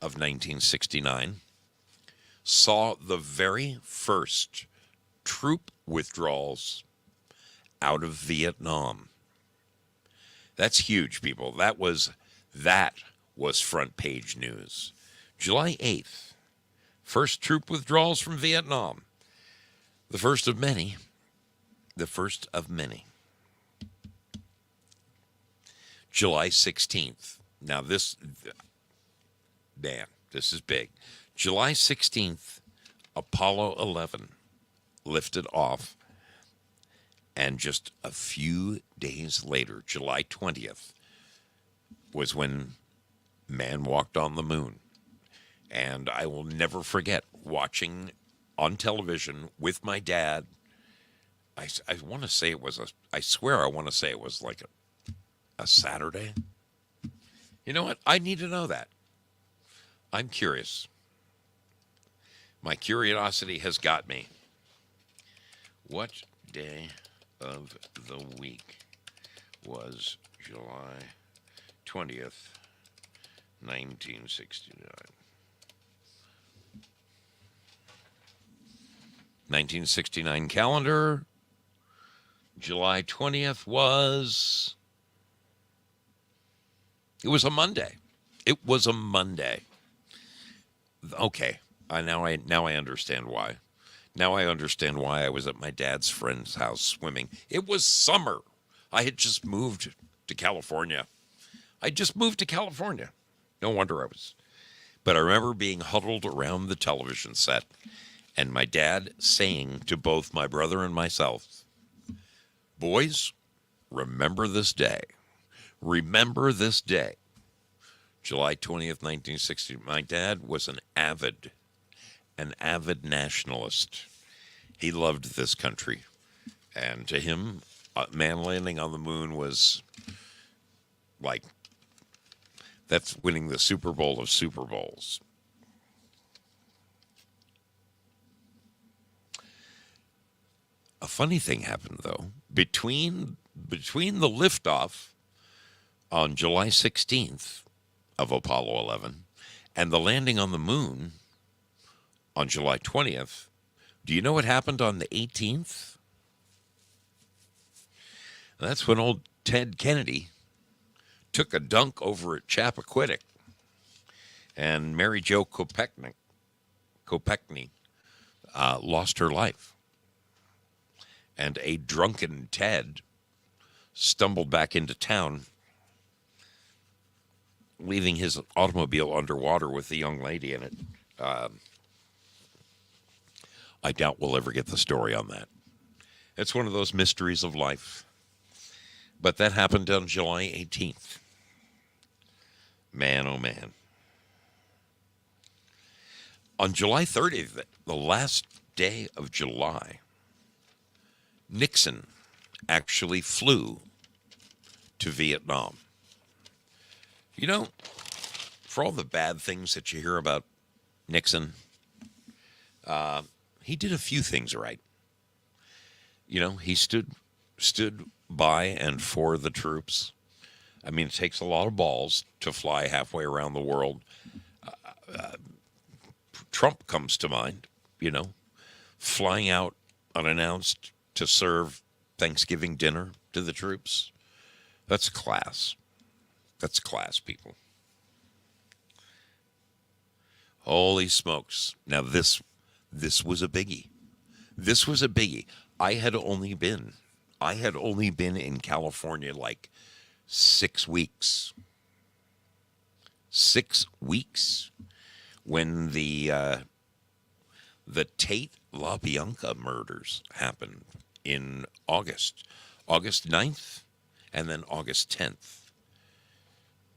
of 1969, saw the very first troop withdrawals out of Vietnam. That's huge, people. That was front page news. July 8th, first troop withdrawals from Vietnam. The first of many. The first of many. July 16th. Now this is big. July 16th, Apollo 11 lifted off. And just a few days later, July 20th, was when man walked on the moon. And I will never forget watching on television with my dad. I want to say it was I want to say it was like a Saturday. You know what? I need to know that. I'm curious. My curiosity has got me. What day of the week was July 20th, 1969? 1969 calendar, July 20th was, it was a Monday. It was a Monday. Okay, now I understand why. Now I understand why I was at my dad's friend's house swimming. It was summer. I had just moved to California. I just moved to California. No wonder I was. But I remember being huddled around the television set and my dad saying to both my brother and myself, boys, remember this day. Remember this day. July 20th, 1960. My dad was an avid nationalist. He loved this country. And to him, man landing on the moon was like, that's winning the Super Bowl of Super Bowls. A funny thing happened, though. Between the liftoff on July 16th of Apollo 11 and the landing on the moon on July 20th, do you know what happened on the 18th? That's when old Ted Kennedy took a dunk over at Chappaquiddick, and Mary Jo Kopechne lost her life. And a drunken Ted stumbled back into town, leaving his automobile underwater with the young lady in it. I doubt we'll ever get the story on that. It's one of those mysteries of life. But that happened on July 18th. Man, oh man. On July 30th, the last day of July, Nixon actually flew to Vietnam. You know, for all the bad things that you hear about Nixon, he did a few things right. You know, he stood by and for the troops. I mean, it takes a lot of balls to fly halfway around the world. Trump comes to mind, you know, flying out unannounced to serve Thanksgiving dinner to the troops. That's class. That's class, people. Holy smokes. Now this was a biggie. This was a biggie. I had only been in California like 6 weeks. 6 weeks when the Tate LaBianca murders happened in August 9th and then August 10th.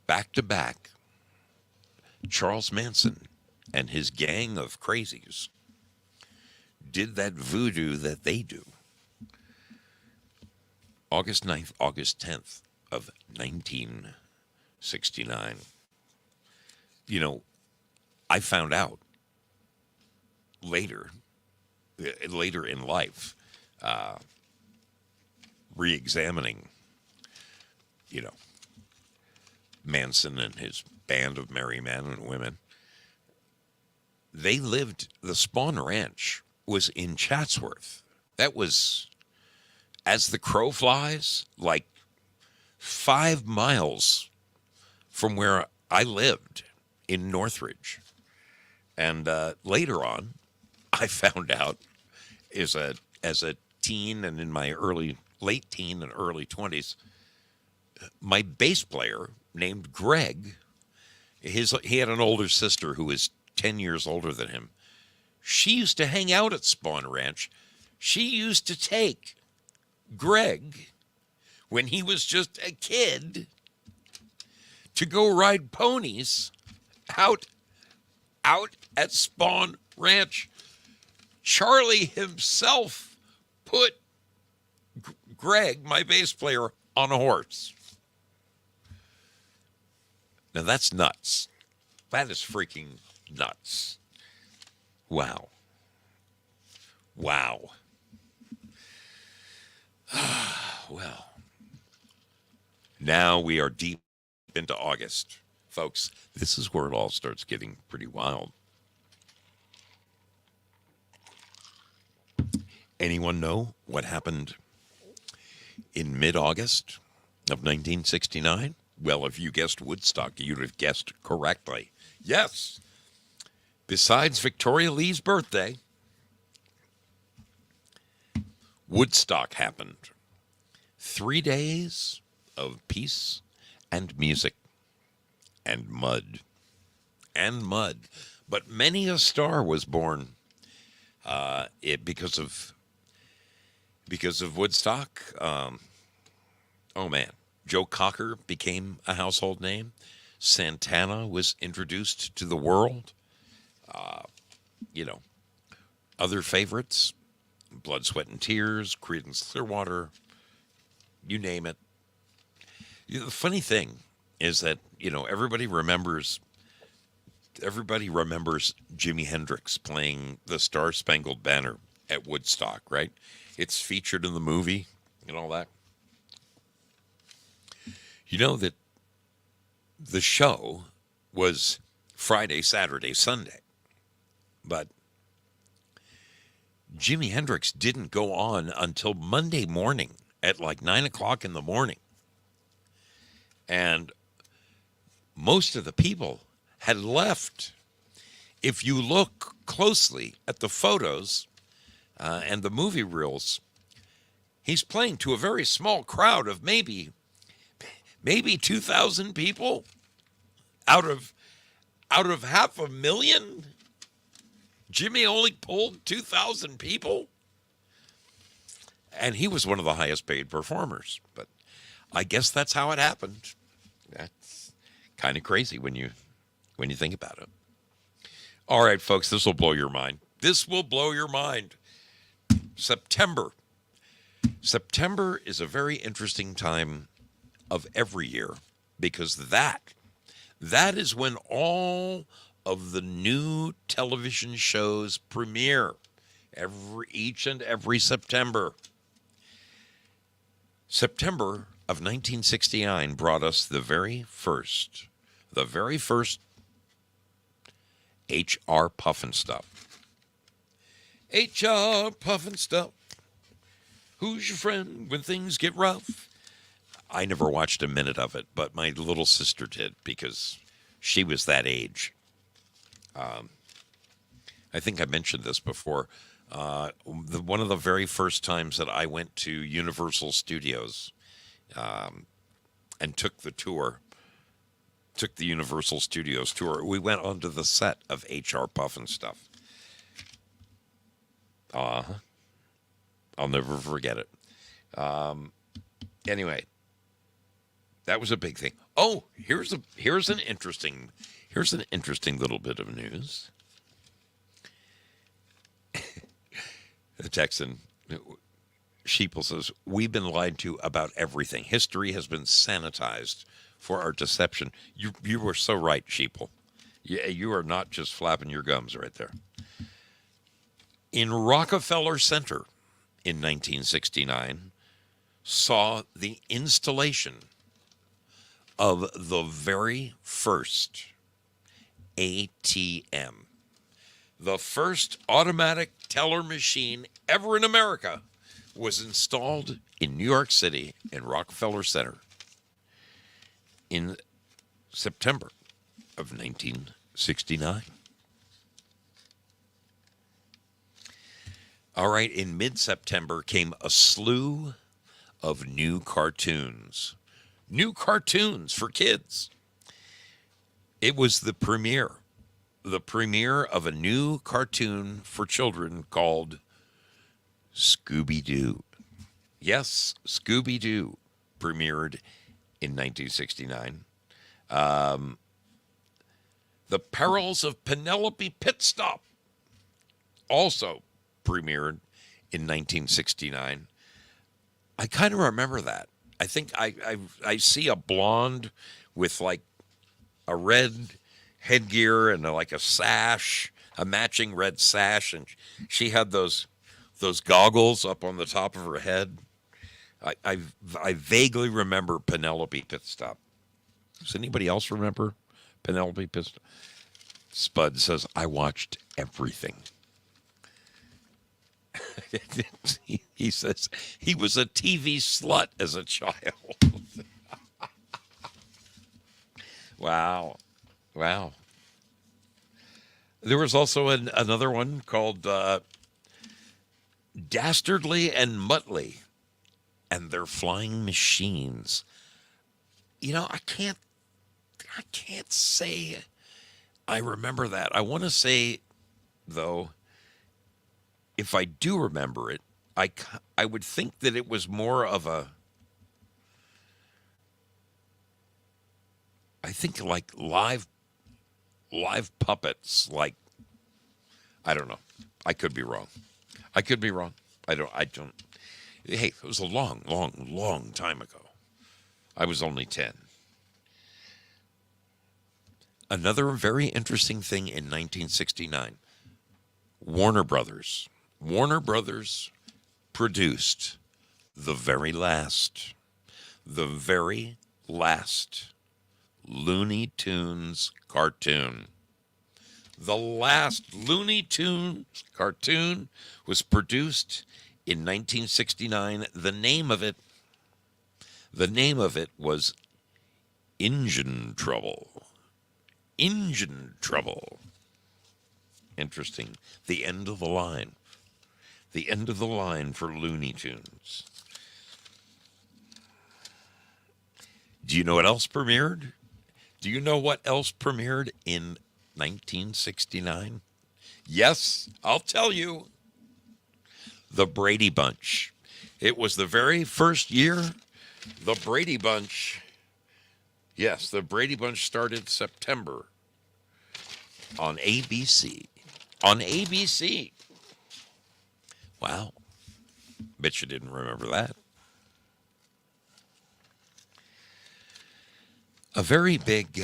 Back to back, Charles Manson and his gang of crazies did that voodoo that they do. August 9th, August 10th of 1969. You know, I found out later in life, re-examining, you know, Manson and his band of merry men and women. They lived, the Spawn Ranch was in Chatsworth. That was, as the crow flies, like 5 miles from where I lived in Northridge. And later on, I found out as a teen and in my late teen and early 20s, my bass player named Greg, he had an older sister who was 10 years older than him. She used to hang out at Spawn Ranch. She used to take Greg, when he was just a kid, to go ride ponies out at Spawn Ranch. Charlie himself put Greg, my bass player, on a horse. Now that's nuts. That is freaking nuts. Wow. Well, now we are deep into August. Folks, this is where it all starts getting pretty wild. Anyone know what happened in mid August of 1969? Well, if you guessed Woodstock, you'd have guessed correctly. Yes. Besides Victoria Lee's birthday, Woodstock happened. 3 days of peace and music and mud. And mud. But many a star was born because of Woodstock. Oh man, Joe Cocker became a household name. Santana was introduced to the world. You know, other favorites: Blood, Sweat, and Tears, Creedence Clearwater, you name it. The funny thing is that everybody remembers Jimi Hendrix playing the Star Spangled Banner at Woodstock, right? It's featured in the movie and all that. You know that the show was Friday, Saturday, Sunday, but Jimi Hendrix didn't go on until Monday morning at like 9 o'clock in the morning. And most of the people had left. If you look closely at the photos and the movie reels, he's playing to a very small crowd of maybe 2,000 people out of 500,000. Jimmy only pulled 2,000 people, and he was one of the highest paid performers. But I guess that's how it happened. That's kind of crazy when you think about it. All right, folks, this will blow your mind. This will blow your mind. September. September is a very interesting time of every year because that is when all of the new television shows premiere each and every September. September of 1969 brought us the very first H.R. Pufnstuf. H.R. Pufnstuf. Who's your friend when things get rough? I never watched a minute of it, but my little sister did because she was that age. I think I mentioned this before. One of the very first times that I went to Universal Studios and took the Universal Studios tour, we went onto the set of H.R. Pufnstuf. I'll never forget it. Anyway, that was a big thing. Oh, here's an interesting little bit of news. The Texan Sheeple says, "We've been lied to about everything. History has been sanitized for our deception." You were so right, Sheeple. You are not just flapping your gums right there. In Rockefeller Center in 1969 saw the installation of the very first ATM. The first automatic teller machine ever in America was installed in New York City in Rockefeller Center in September of 1969. All right, in mid-September came a slew of new cartoons. New cartoons for kids. It was the premiere of a new cartoon for children called Scooby-Doo. Yes, Scooby-Doo premiered in 1969. The Perils of Penelope Pitstop also premiered in 1969. I kind of remember that. I think I see a blonde with like a red headgear and like a sash, a matching red sash, and she had those goggles up on the top of her head. I vaguely remember Penelope Pitstop. Does anybody else remember Penelope Pitstop? Spud says, I watched everything. He says he was a TV slut as a child. Wow. Wow. There was also another one called Dastardly and Muttley and Their Flying Machines. You know, I can't say I remember that. I want to say, though, if I do remember it, I would think that it was more of a, I think like live puppets. Like, I don't know. I could be wrong. I could be wrong. I don't. Hey, it was a long, long, long time ago. I was only 10. Another very interesting thing in 1969, Warner Brothers. Warner Brothers produced the very last Looney Tunes cartoon. The last Looney Tunes cartoon was produced in 1969. The name of it was Engine Trouble. Engine Trouble. Interesting. The end of the line. The end of the line for Looney Tunes. Do you know what else premiered? Do you know what else premiered in 1969? Yes, I'll tell you. The Brady Bunch. It was the very first year the Brady Bunch. Yes, the Brady Bunch started September on ABC. On ABC. Wow. Bet you didn't remember that. A very big,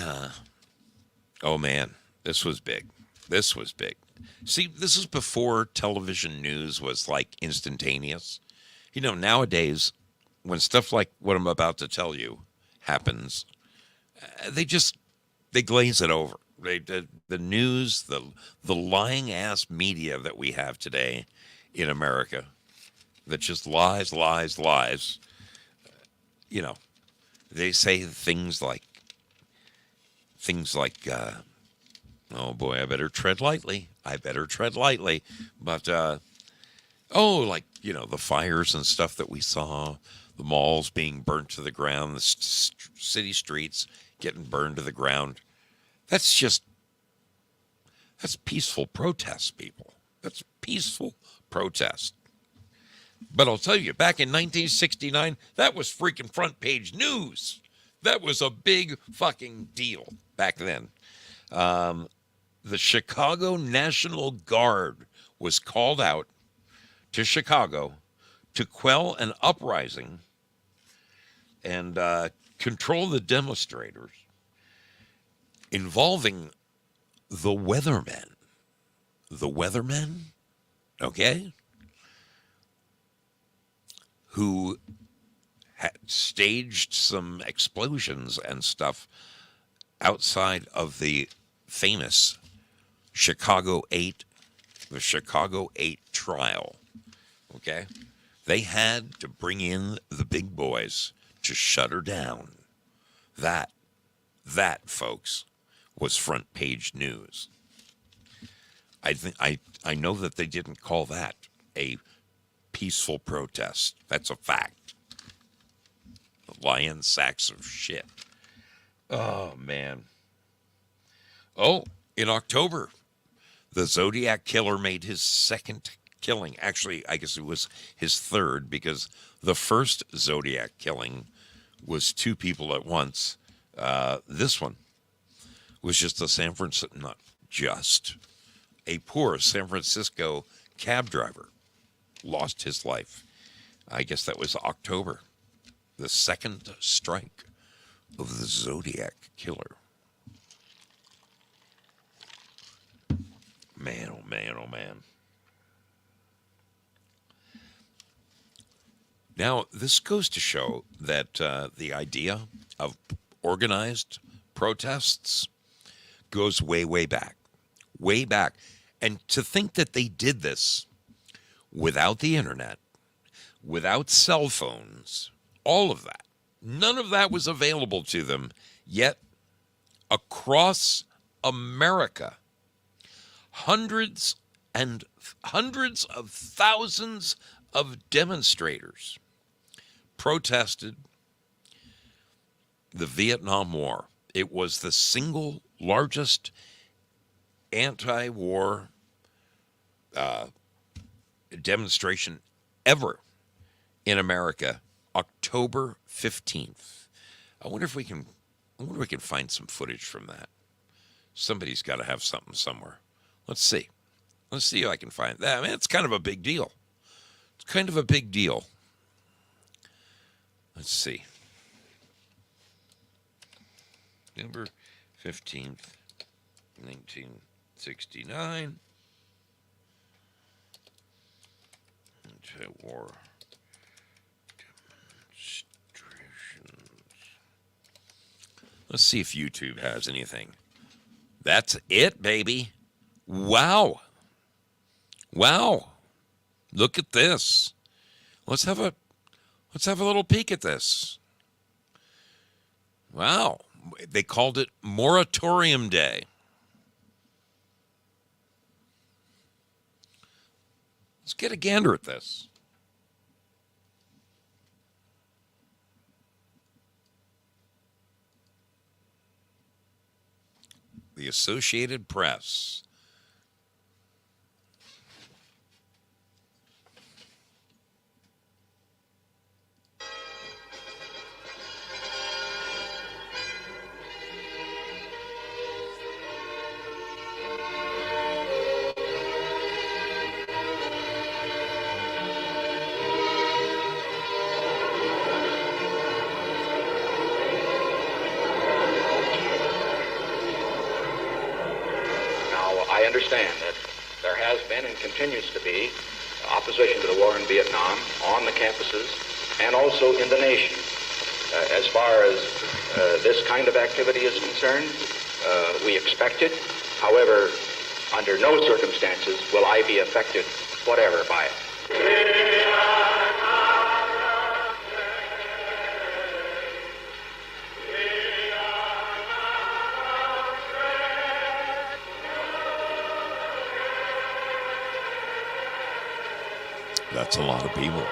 oh man, this was big. This was big. See, this is before television news was like instantaneous. You know, nowadays, when stuff like what I'm about to tell you happens, they glaze it over. The news, the lying ass media that we have today in America that just lies. You know, they say things like, oh boy, I better tread lightly. But, like, you know, the fires and stuff that we saw, the malls being burnt to the ground, the city streets getting burned to the ground. That's peaceful protest, people. That's peaceful protest. But I'll tell you, back in 1969, that was freaking front page news. That was a big fucking deal back then. The Chicago National Guard was called out to Chicago to quell an uprising and control the demonstrators involving the weathermen. The weathermen, okay, who had staged some explosions and stuff outside of the famous Chicago 8, the Chicago 8 trial, okay? They had to bring in the big boys to shut her down. That, folks, was front page news. I know that they didn't call that a peaceful protest. That's a fact. Lying sacks of shit. Oh, man. Oh, in October, the Zodiac Killer made his second killing. Actually, I guess it was his third, because the first Zodiac killing was 2 people at once. This one was just a poor San Francisco cab driver lost his life. I guess that was October. The second strike of the Zodiac Killer. Man, oh man, oh man. Now, this goes to show that the idea of organized protests goes way, way back, way back. And to think that they did this without the internet, without cell phones, all of that, none of that was available to them. Yet, across America, hundreds and hundreds of thousands of demonstrators protested the Vietnam War. It was the single largest anti-war demonstration ever in America, October 15th. I wonder if we can find some footage from that. Somebody's got to have something somewhere. Let's see. Let's see if I can find that. I mean, it's kind of a big deal. It's kind of a big deal. Let's see. November 15th, 1969. Anti-war demonstrations. Let's see if YouTube has anything. That's it, baby. Wow. Wow. Look at this. Let's have a little peek at this. Wow. They called it Moratorium Day. Let's get a gander at this. The Associated Press. I understand that there has been and continues to be opposition to the war in Vietnam on the campuses and also in the nation. As far as this kind of activity is concerned, we expect it. However, under no circumstances will I be affected whatever by it. That's a lot of people.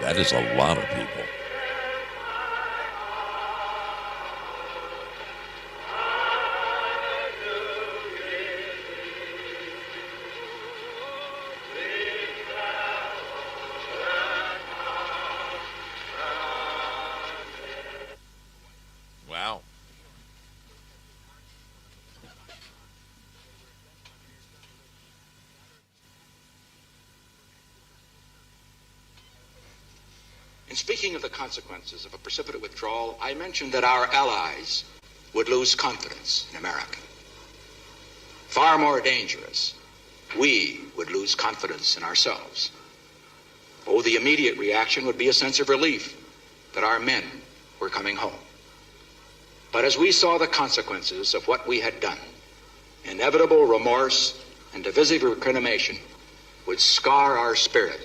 That is a lot of people. Wow. In speaking of the consequences of a precipitate withdrawal, I mentioned that our allies would lose confidence in America. Far more dangerous, we would lose confidence in ourselves. Oh, the immediate reaction would be a sense of relief that our men were coming home. But as we saw the consequences of what we had done, inevitable remorse and divisive recrimination would scar our spirit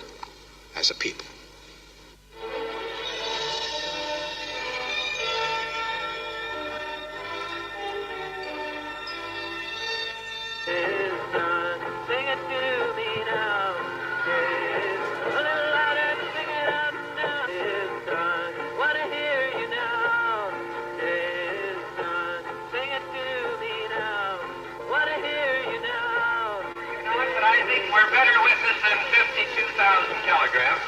as a people. We're better witness than 52,000 telegrams.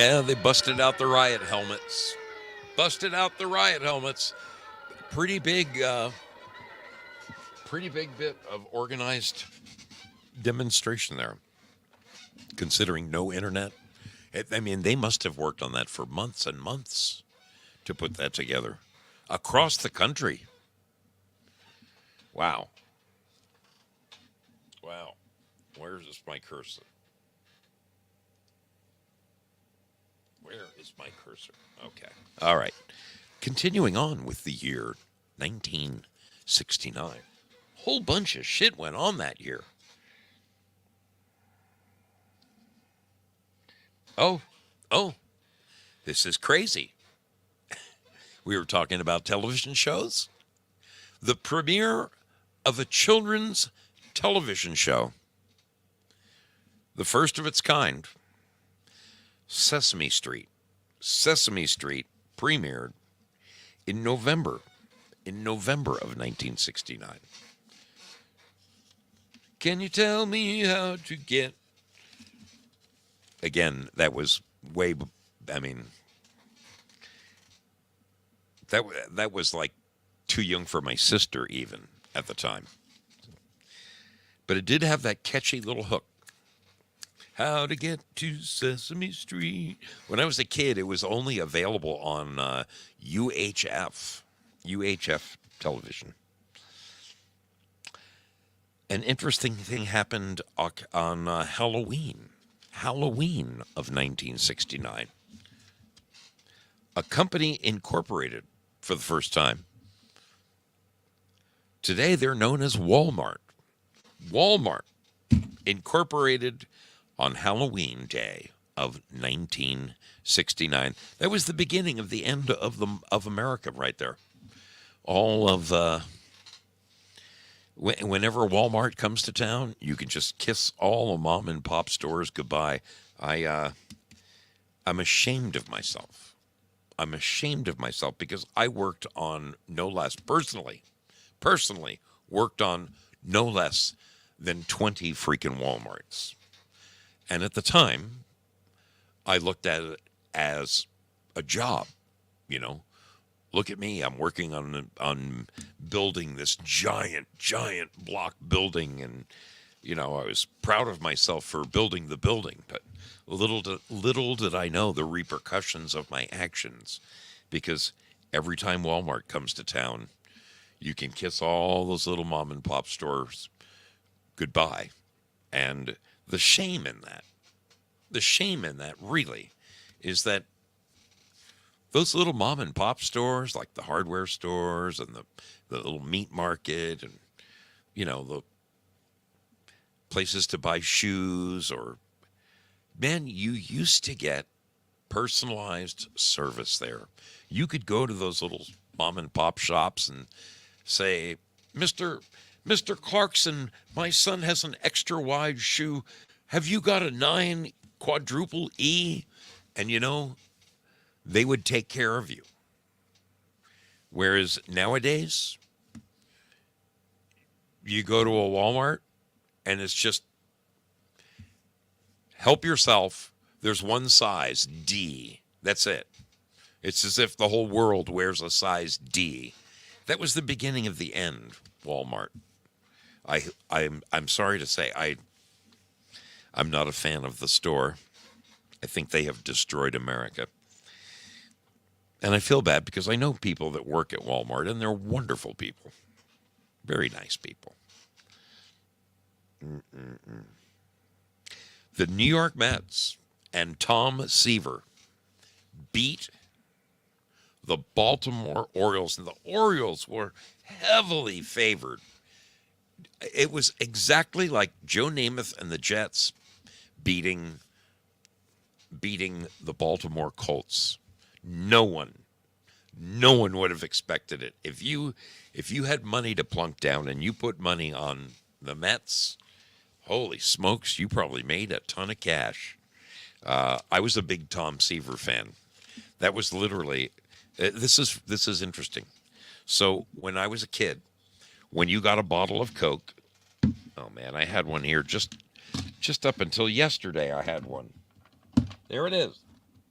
Yeah, they busted out the riot helmets. Busted out the riot helmets. Pretty big bit of organized demonstration there, considering no internet. I mean, they must have worked on that for months and months to put that together across the country. Wow. Wow. Where is my cursor? Where is my cursor? Okay. All right. Continuing on with the year 1969. Whole bunch of shit went on that year. Oh, this is crazy. We were talking about television shows. The premiere of a children's television show, the first of its kind, Sesame Street. Sesame Street premiered in November of 1969. Can you tell me how to get... Again, that was way, I mean, that was like too young for my sister even at the time. But it did have that catchy little hook. How to get to Sesame Street. When I was a kid, it was only available on UHF television. An interesting thing happened on Halloween of 1969. A company incorporated for the first time. Today they're known as Walmart. Walmart incorporated on Halloween Day of 1969. That was the beginning of the end of America right there. All of whenever Walmart comes to town, you can just kiss all the mom and pop stores goodbye. I'm ashamed of myself. I'm ashamed of myself because I worked on no less, personally worked on no less than 20 freaking Walmarts. And at the time, I looked at it as a job, you know. Look at me, I'm working on building this giant block building, and, you know, I was proud of myself for building the building, but little did I know the repercussions of my actions, because every time Walmart comes to town, you can kiss all those little mom and pop stores goodbye. And the shame in that really is that those little mom and pop stores, like the hardware stores and the little meat market and, you know, the places to buy shoes, or, man, you used to get personalized service there. You could go to those little mom and pop shops and say, Mr. Clarkson, my son has an extra wide shoe. Have you got a 9 quadruple E? And, you know, they would take care of you. Whereas nowadays, you go to a Walmart and it's just help yourself. There's one size, D. That's it. It's as if the whole world wears a size D. That was the beginning of the end, Walmart. I'm sorry to say, I'm not a fan of the store. I think they have destroyed America. And I feel bad because I know people that work at Walmart, and they're wonderful people. Very nice people. The New York Mets and Tom Seaver beat the Baltimore Orioles, and the Orioles were heavily favored. It was exactly like Joe Namath and the Jets beating the Baltimore Colts. No one would have expected it. If you had money to plunk down and you put money on the Mets, holy smokes, you probably made a ton of cash. I was a big Tom Seaver fan. That was literally, this is interesting. So when I was a kid, when you got a bottle of Coke, oh man, I had one here just up until yesterday. I had one. There it is.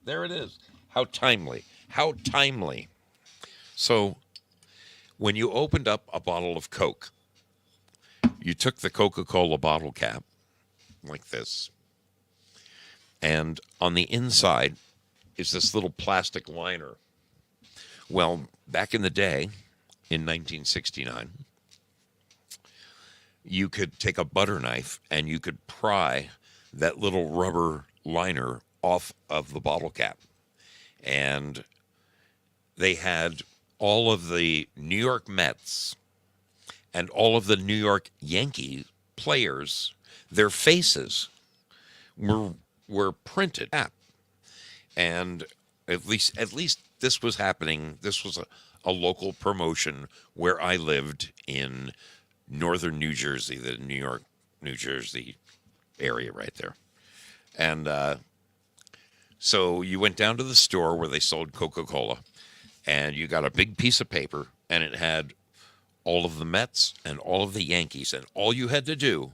There it is. How timely. How timely. So, when you opened up a bottle of Coke, you took the Coca-Cola bottle cap like this, and on the inside is this little plastic liner. Well, back in the day, in 1969, you could take a butter knife and you could pry that little rubber liner off of the bottle cap. And they had all of the New York Mets and all of the New York Yankee players, their faces were printed up. And at least this was happening. This was a local promotion where I lived in northern New Jersey, the New York, New Jersey area right there. And so you went down to the store where they sold Coca-Cola, and you got a big piece of paper, and it had all of the Mets and all of the Yankees, and all you had to do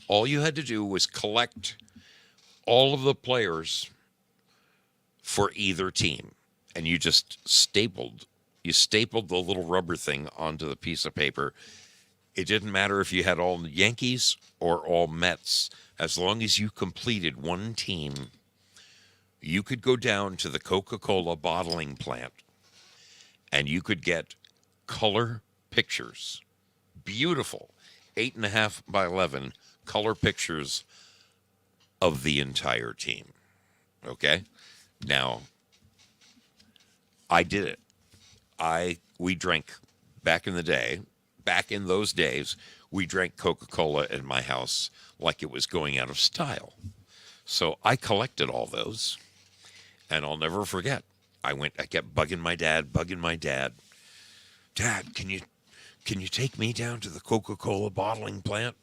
was collect all of the players for either team, and you stapled the little rubber thing onto the piece of paper. It didn't matter if you had all Yankees or all Mets. As long as you completed one team, you could go down to the Coca-Cola bottling plant and you could get color pictures, beautiful 8.5 by 11 color pictures of the entire team. Okay? Now, I did it. We drank back in those days, we drank Coca-Cola in my house like it was going out of style. So I collected all those, and I'll never forget. I kept bugging my dad. Dad, can you take me down to the Coca-Cola bottling plant?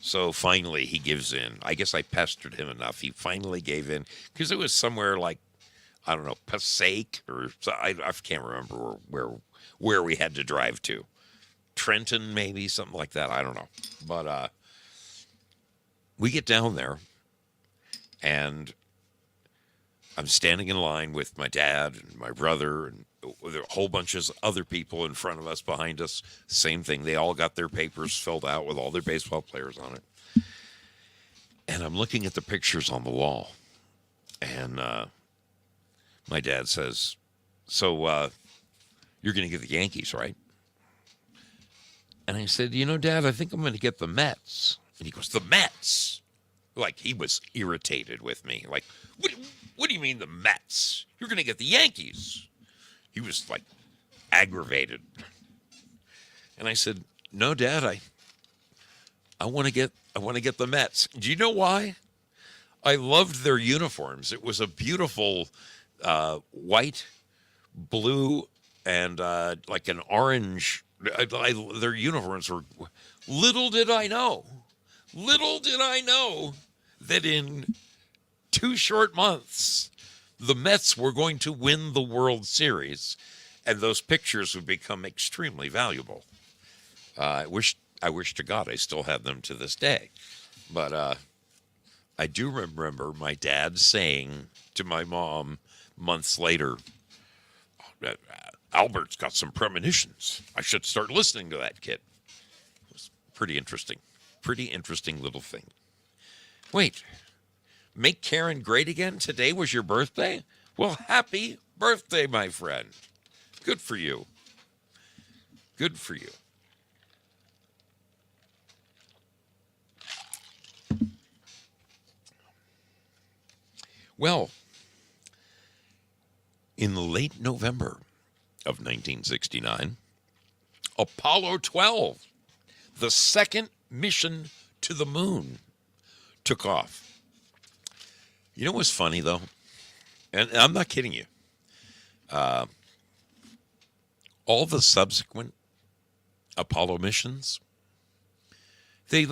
So finally he gives in. I guess I pestered him enough. He finally gave in because it was somewhere like, I don't know, Passaic or I can't remember where we had to drive to. Trenton, maybe, something like that. I don't know. But we get down there, and I'm standing in line with my dad and my brother, and there are a whole bunch of other people in front of us, behind us. Same thing. They all got their papers filled out with all their baseball players on it. And I'm looking at the pictures on the wall, and my dad says, so you're going to get the Yankees, right? And I said, Dad, I think I'm going to get the Mets. And he goes, the Mets? Like, he was irritated with me. Like, what do you mean the Mets? You're going to get the Yankees. He was, like, aggravated. And I said, no, Dad, I want to get the Mets. Do you know why? I loved their uniforms. It was a beautiful white, blue, and like an orange. Their uniforms were. Little did I know that in 2 short months, the Mets were going to win the World Series, and those pictures would become extremely valuable. I wish to God I still have them to this day. But I do remember my dad saying to my mom months later, Albert's got some premonitions. I should start listening to that kid. It was pretty interesting. Pretty interesting little thing. Wait, make Karen great again? Today was your birthday? Well, happy birthday, my friend. Good for you. Good for you. Well, in late November of 1969, Apollo 12, the second mission to the moon, took off. You know what's funny, though? And I'm not kidding you. All the subsequent Apollo missions, they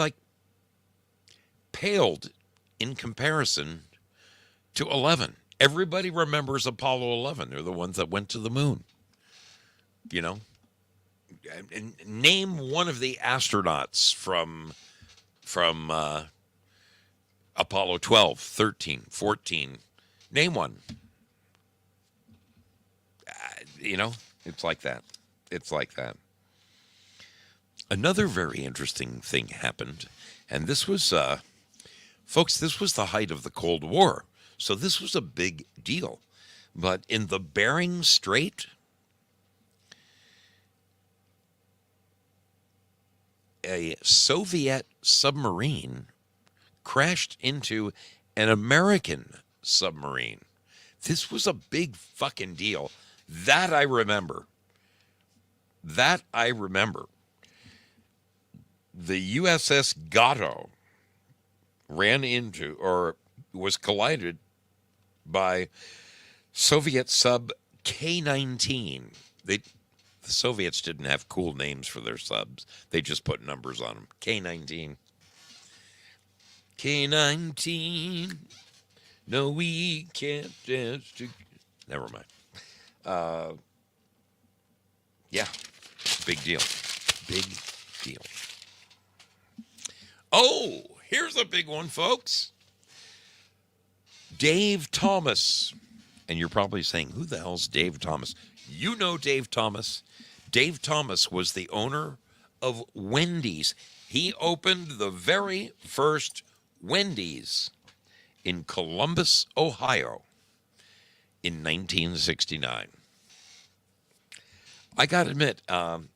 paled in comparison to 11. Everybody remembers Apollo 11. They're the ones that went to the moon. And name one of the astronauts from Apollo 12, 13, 14, Name one. It's like that. It's like that. Another very interesting thing happened, and this was, folks, this was the height of the Cold War, so this was a big deal. But in the Bering Strait, a Soviet submarine crashed into an American submarine. This was a big fucking deal. That I remember. That I remember. The USS Gato ran into or was collided by Soviet sub K-19. The Soviets didn't have cool names for their subs. They just put numbers on them. K-19. K-19. No, we can't dance to... Never mind. Yeah. Big deal. Big deal. Oh, here's a big one, folks. Dave Thomas. And you're probably saying, who the hell's Dave Thomas? You know Dave Thomas. Dave Thomas was the owner of Wendy's. He opened the very first Wendy's in Columbus, Ohio in 1969. I got to admit, I'm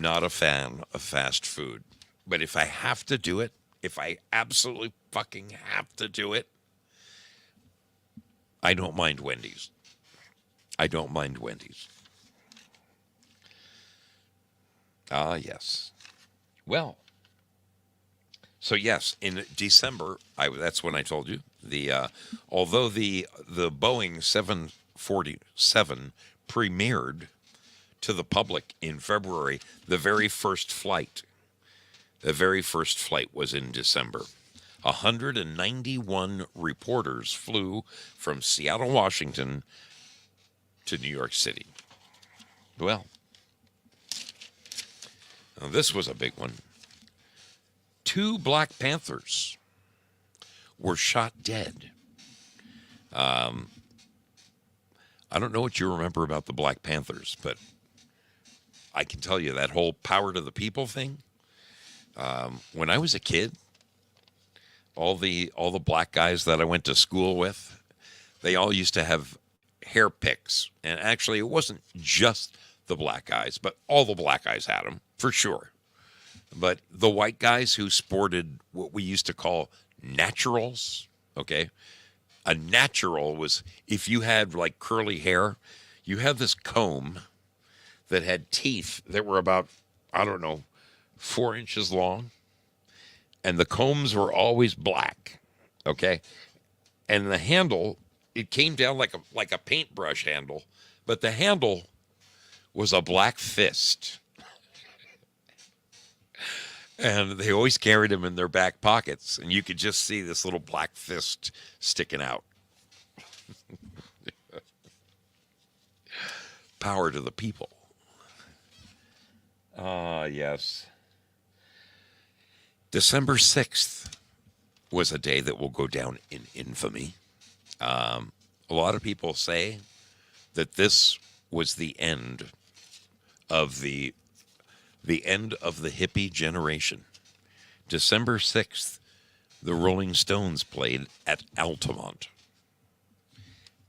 not a fan of fast food. But if I have to do it, if I absolutely fucking have to do it, I don't mind Wendy's. I don't mind Wendy's. Ah, yes. Well, so yes, in December, that's when I told you although the Boeing 747 premiered to the public in February, the very first flight was in December. 191 reporters flew from Seattle, Washington to New York City. Well, now this was a big one. 2 Black Panthers were shot dead. I don't know what you remember about the Black Panthers, but I can tell you that whole power to the people thing. When I was a kid, all the black guys that I went to school with, they all used to have hair picks. And actually, it wasn't just the black guys, but all the black guys had them, for sure. But the white guys who sported what we used to call naturals, okay? A natural was if you had like curly hair, you had this comb that had teeth that were about, 4 inches long. And the combs were always black, okay? And the handle, it came down like a paintbrush handle, but the handle was a black fist. And they always carried them in their back pockets, and you could just see this little black fist sticking out. Power to the people. Ah, yes. December 6th was a day that will go down in infamy. A lot of people say that this was the end of the hippie generation. December 6th, the Rolling Stones played at Altamont.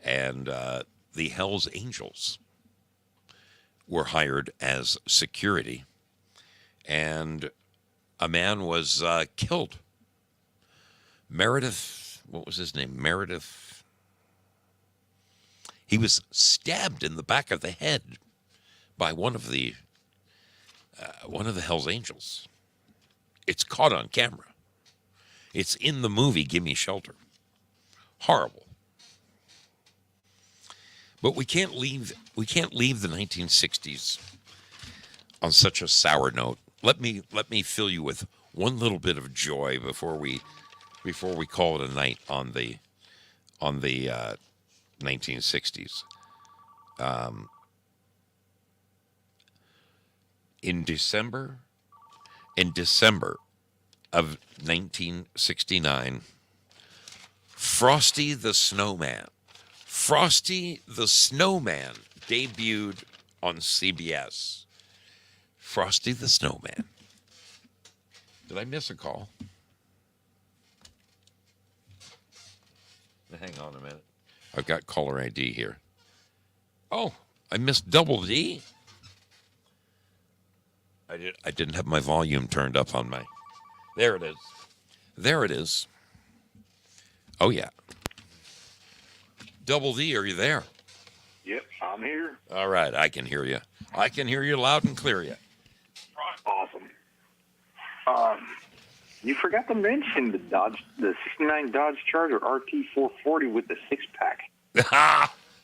And the Hells Angels were hired as security. And a man was killed. Meredith, what was his name? Meredith. He was stabbed in the back of the head by one of the Hells Angels. It's caught on camera. It's in the movie Gimme Shelter. Horrible. But we can't leave the 1960s on such a sour note. Let me fill you with one little bit of joy before we call it a night on the 1960s. In December of 1969, Frosty the Snowman. Frosty the Snowman debuted on CBS. Frosty the Snowman. Did I miss a call? Hang on a minute. I've got caller ID here. Oh, I missed Double D. I didn't have my volume turned up on my. There it is. There it is. Oh yeah. Double D, are you there? Yep, I'm here. All right, I can hear you. I can hear you loud and clear. Yet. Awesome. You forgot to mention the '69 Dodge Charger RT440 with the 6-pack.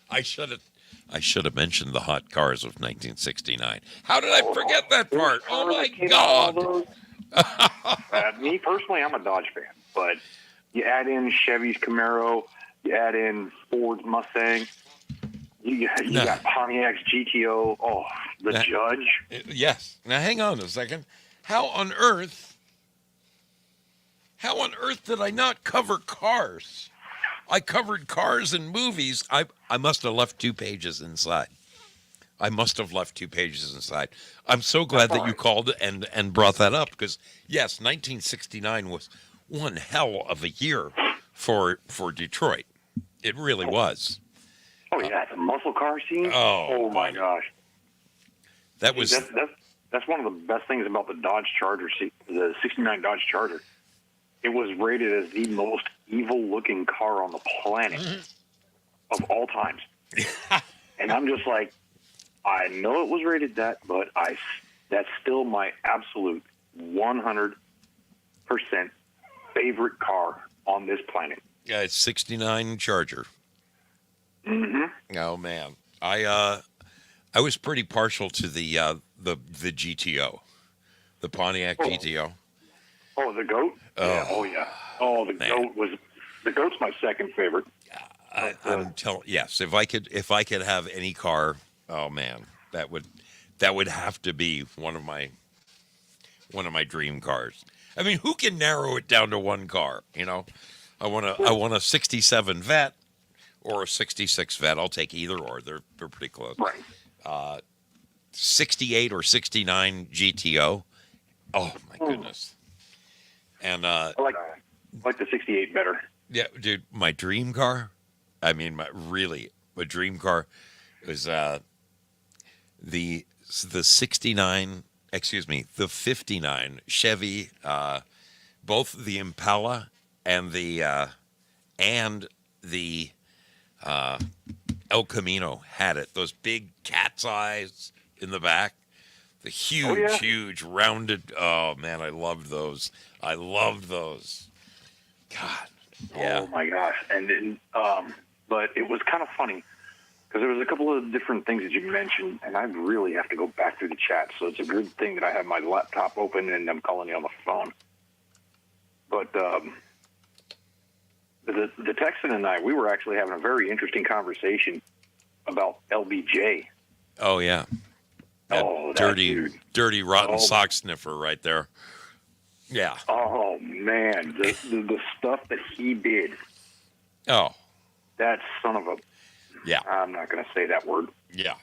I should have mentioned the hot cars of 1969. How did I forget that part? Oh my God! Me personally, I'm a Dodge fan, but you add in Chevy's Camaro, you add in Ford's Mustang, you got Pontiac's GTO. Oh, the Judge. Yes. Now hang on a second. How on earth did I not cover cars? I covered cars and movies. I must have left 2 pages inside. I'm so glad that you called and brought that up because, yes, 1969 was one hell of a year for Detroit. It really was. Oh, yeah, the muscle car scene. Oh my gosh. That was... That's one of the best things about the Dodge Charger, the 69 Dodge Charger. It was rated as the most evil-looking car on the planet of all times. And I'm just like, I know it was rated that, but that's still my absolute 100% favorite car on this planet. Yeah, it's 69 Charger. Mm-hmm. Oh man, I was pretty partial to the GTO, the Pontiac GTO. Oh, the GOAT. Oh. Yeah. Oh yeah. Oh, the GOAT's my second favorite. I'm telling. Yes, if I could have any car, oh man, that would have to be one of my dream cars. I mean, who can narrow it down to one car? You know, I want a 67 Vet or a 66 Vet. I'll take either or. They're pretty close. Right. 68 or 69 GTO. Oh my goodness. And I like the 68 better. Yeah, dude, my dream car. I mean, my dream car was the 69. Excuse me, the 59 Chevy. Both the Impala and the El Camino had it. Those big cat's eyes in the back. The huge rounded. Oh man, I loved those. God. Yeah. Oh my gosh. And then, but it was kind of funny because there was a couple of different things that you mentioned, and I really have to go back through the chat. So it's a good thing that I have my laptop open and I'm calling you on the phone. But the Texan and I, we were actually having a very interesting conversation about LBJ. Oh yeah. That dirty, rotten sock sniffer right there. Yeah. Oh man, the stuff that he did. Oh. That son of a. Yeah. I'm not going to say that word. Yeah.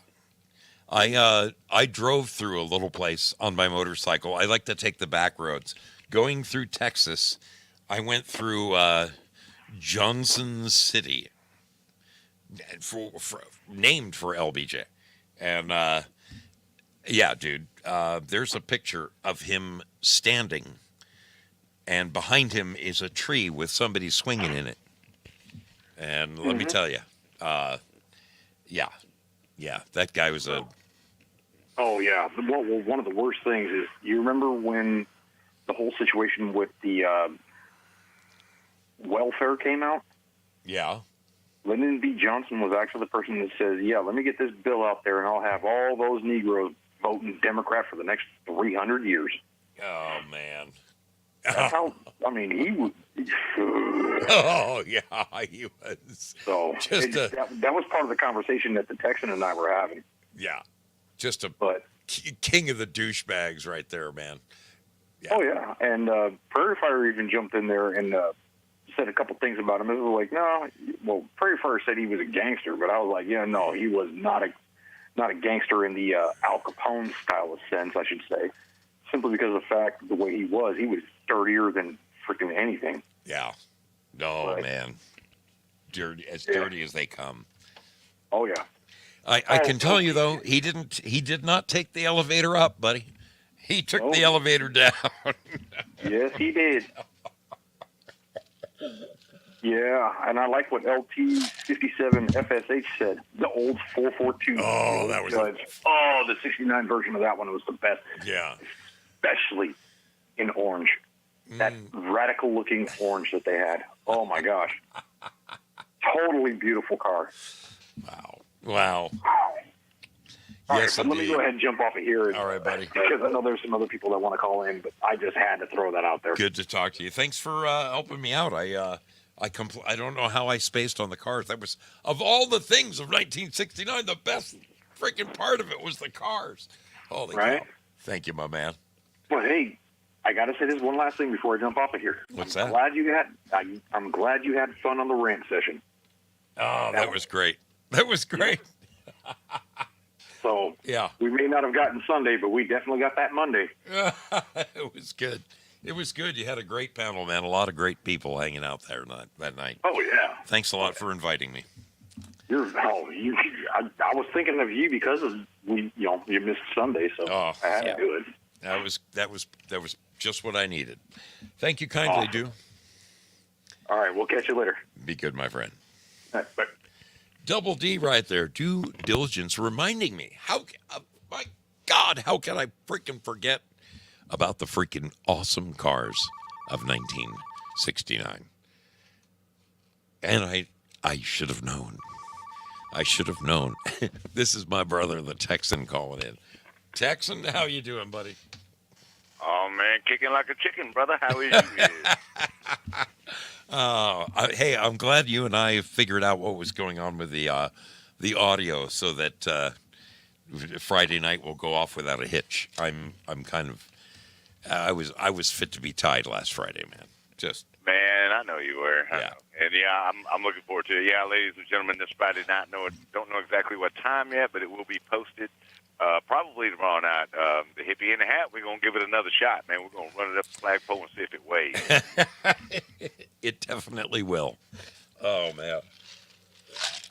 I drove through a little place on my motorcycle. I like to take the back roads. Going through Texas, I went through Johnson City, named for LBJ, and yeah, dude. There's a picture of him standing, and behind him is a tree with somebody swinging in it. And let me tell you, yeah, that guy was a. Oh yeah. Well, one of the worst things is you remember when the whole situation with the welfare came out? Yeah. Lyndon B. Johnson was actually the person that says, "Yeah, let me get this bill out there, and I'll have all those Negroes voting Democrat for the next 300 years." Oh man. That's how. I mean, he was. Oh yeah, he was. So that was part of the conversation that the Texan and I were having. Yeah, just a but king of the douchebags right there, man. Yeah. Oh, yeah. And Prairie Fire even jumped in there and said a couple things about him. It was like, no, well, Prairie Fire said he was a gangster, but I was like, yeah, no, he was not a gangster in the Al Capone style of sense, I should say, simply because of the fact of the way he was dirtier than freaking anything. Yeah. No, Right. man. Dirty as they come. Oh, yeah. I can tell you though, he did not take the elevator up, buddy. He took the elevator down. Yes, he did. Yeah, and I like what LT57 FSH said. The old 442. Oh, that was the 69 version of that one was the best. Yeah. Especially in orange. That radical looking orange that they had. Oh my gosh. Totally beautiful car. Wow. All Yes, right, but let me go ahead and jump off of here. All right, buddy. Because I know there's some other people that want to call in, but I just had to throw that out there. Good to talk to you. Thanks for helping me out. I don't know how I spaced on the cars. That was, of all the things of 1969, the best freaking part of it was the cars. Holy Right? cow. Thank you, my man. Well, hey, I got to say this one last thing before I jump off of here. What's I'm that? glad you had fun on the rant session. Oh, that was great. That was great. So Yeah. we may not have gotten Sunday, but we definitely got that Monday. It was good. It was good. You had a great panel, man. A lot of great people hanging out there that night. Oh yeah. Thanks a lot for inviting me. I was thinking of you because of you missed Sunday, so Oh, I had yeah. to do it. That was just what I needed. Thank you kindly, Awesome. Do. All right, we'll catch you later. Be good, my friend. All right, bye. Double D right there. Due diligence reminding me. My God, how can I freaking forget about the freaking awesome cars of 1969? And I should have known. I should have known. This is my brother, the Texan, calling in. Texan, how you doing, buddy? Oh, man, kicking like a chicken, brother. How is you? Hey, I'm glad you and I figured out what was going on with the audio, so that Friday night will go off without a hitch. I'm kind of I was fit to be tied last Friday, man. Just Man, I know you were. I Yeah. know. And, yeah, I'm looking forward to it. Yeah, ladies and gentlemen, this Friday night, don't know exactly what time yet, but it will be posted probably tomorrow night. The Hippie in the Hat, we're going to give it another shot, man. We're going to run it up the flagpole and see if it weighs. it definitely will. Oh man.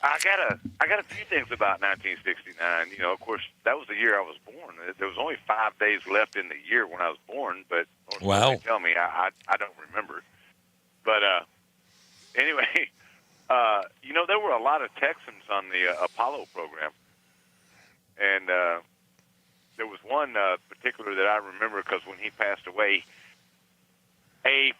I got a few things about 1969. You know, of course, that was the year I was born. There was only 5 days left in the year when I was born, but Wow. they tell me I don't remember. But anyway, you know, there were a lot of Texans on the Apollo program, and there was one particular that I remember because when he passed away, a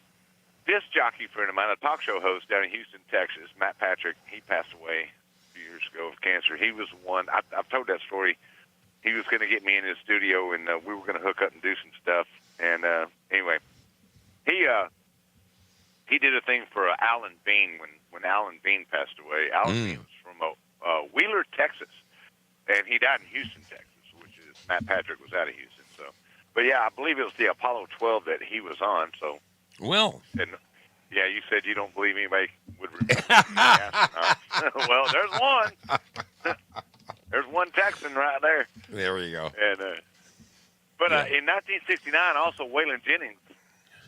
disc jockey friend of mine, a talk show host down in Houston, Texas, Matt Patrick, he passed away a few years ago of cancer. He was one, I've told that story. He was going to get me in his studio, and we were going to hook up and do some stuff. And anyway, he did a thing for Alan Bean when Alan Bean passed away. Alan Bean was from Wheeler, Texas, and he died in Houston, Texas, which is Matt Patrick was out of Houston. So, but yeah, I believe it was the Apollo 12 that he was on. So. Well, And yeah, you said you don't believe anybody would remember. Well, there's one. There's one Texan right there. there you go. And but in 1969, also Waylon Jennings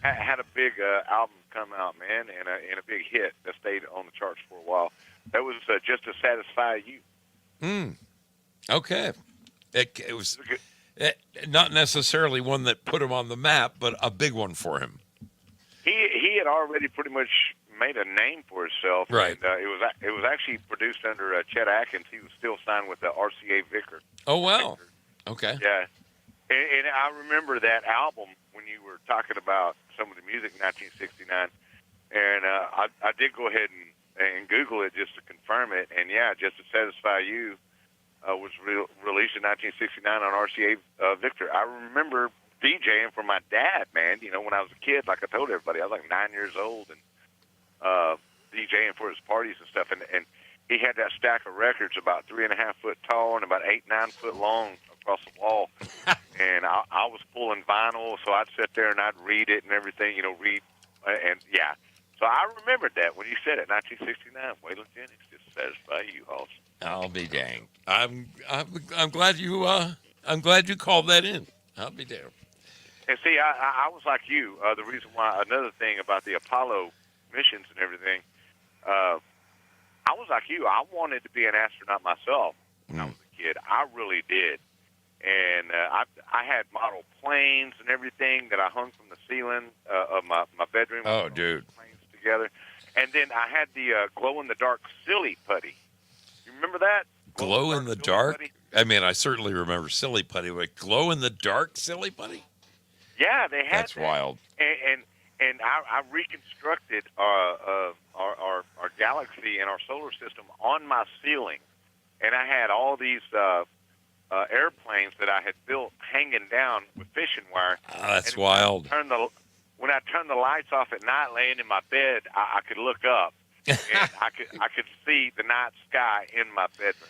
had a big album come out, man, and a big hit that stayed on the charts for a while. That was Just to Satisfy You. Okay. It was not necessarily one that put him on the map, but a big one for him. He had already pretty much made a name for himself. Right. And, it was actually produced under Chet Atkins. He was still signed with the RCA Victor. Oh, wow. Okay. Yeah. And I remember that album when you were talking about some of the music in 1969. And I did go ahead and Google it just to confirm it. And, yeah, Just to Satisfy You was released in 1969 on RCA Victor. I remember DJing for my dad, man. You know, when I was a kid, like I told everybody, I was like 9 years old and DJing for his parties and stuff. And he had that stack of records about 3.5 foot tall and about 8-9 foot long across the wall, and I was pulling vinyl, so I'd sit there and I'd read it and everything, and yeah. So I remembered that when you said it, 1969, Waylon Jennings, just satisfy you, Hoss. I'll be danged. I'm glad you called that in. I'll be damned. And see, I was like you. The reason why, another thing about the Apollo missions and everything, I was like you. I wanted to be an astronaut myself when I was a kid. I really did. And I had model planes and everything that I hung from the ceiling of my bedroom. Oh, dude. Planes together. And then I had the glow-in-the-dark silly putty. You remember that? Glow in the dark? Putty? I mean, I certainly remember silly putty, but glow in the dark silly putty? Yeah, they had That's that. wild. And I reconstructed our galaxy and our solar system on my ceiling, and I had all these airplanes that I had built hanging down with fishing wire. Oh, that's And wild. When I turned the lights off at night, laying in my bed, I could look up, and I could see the night sky in my bedroom.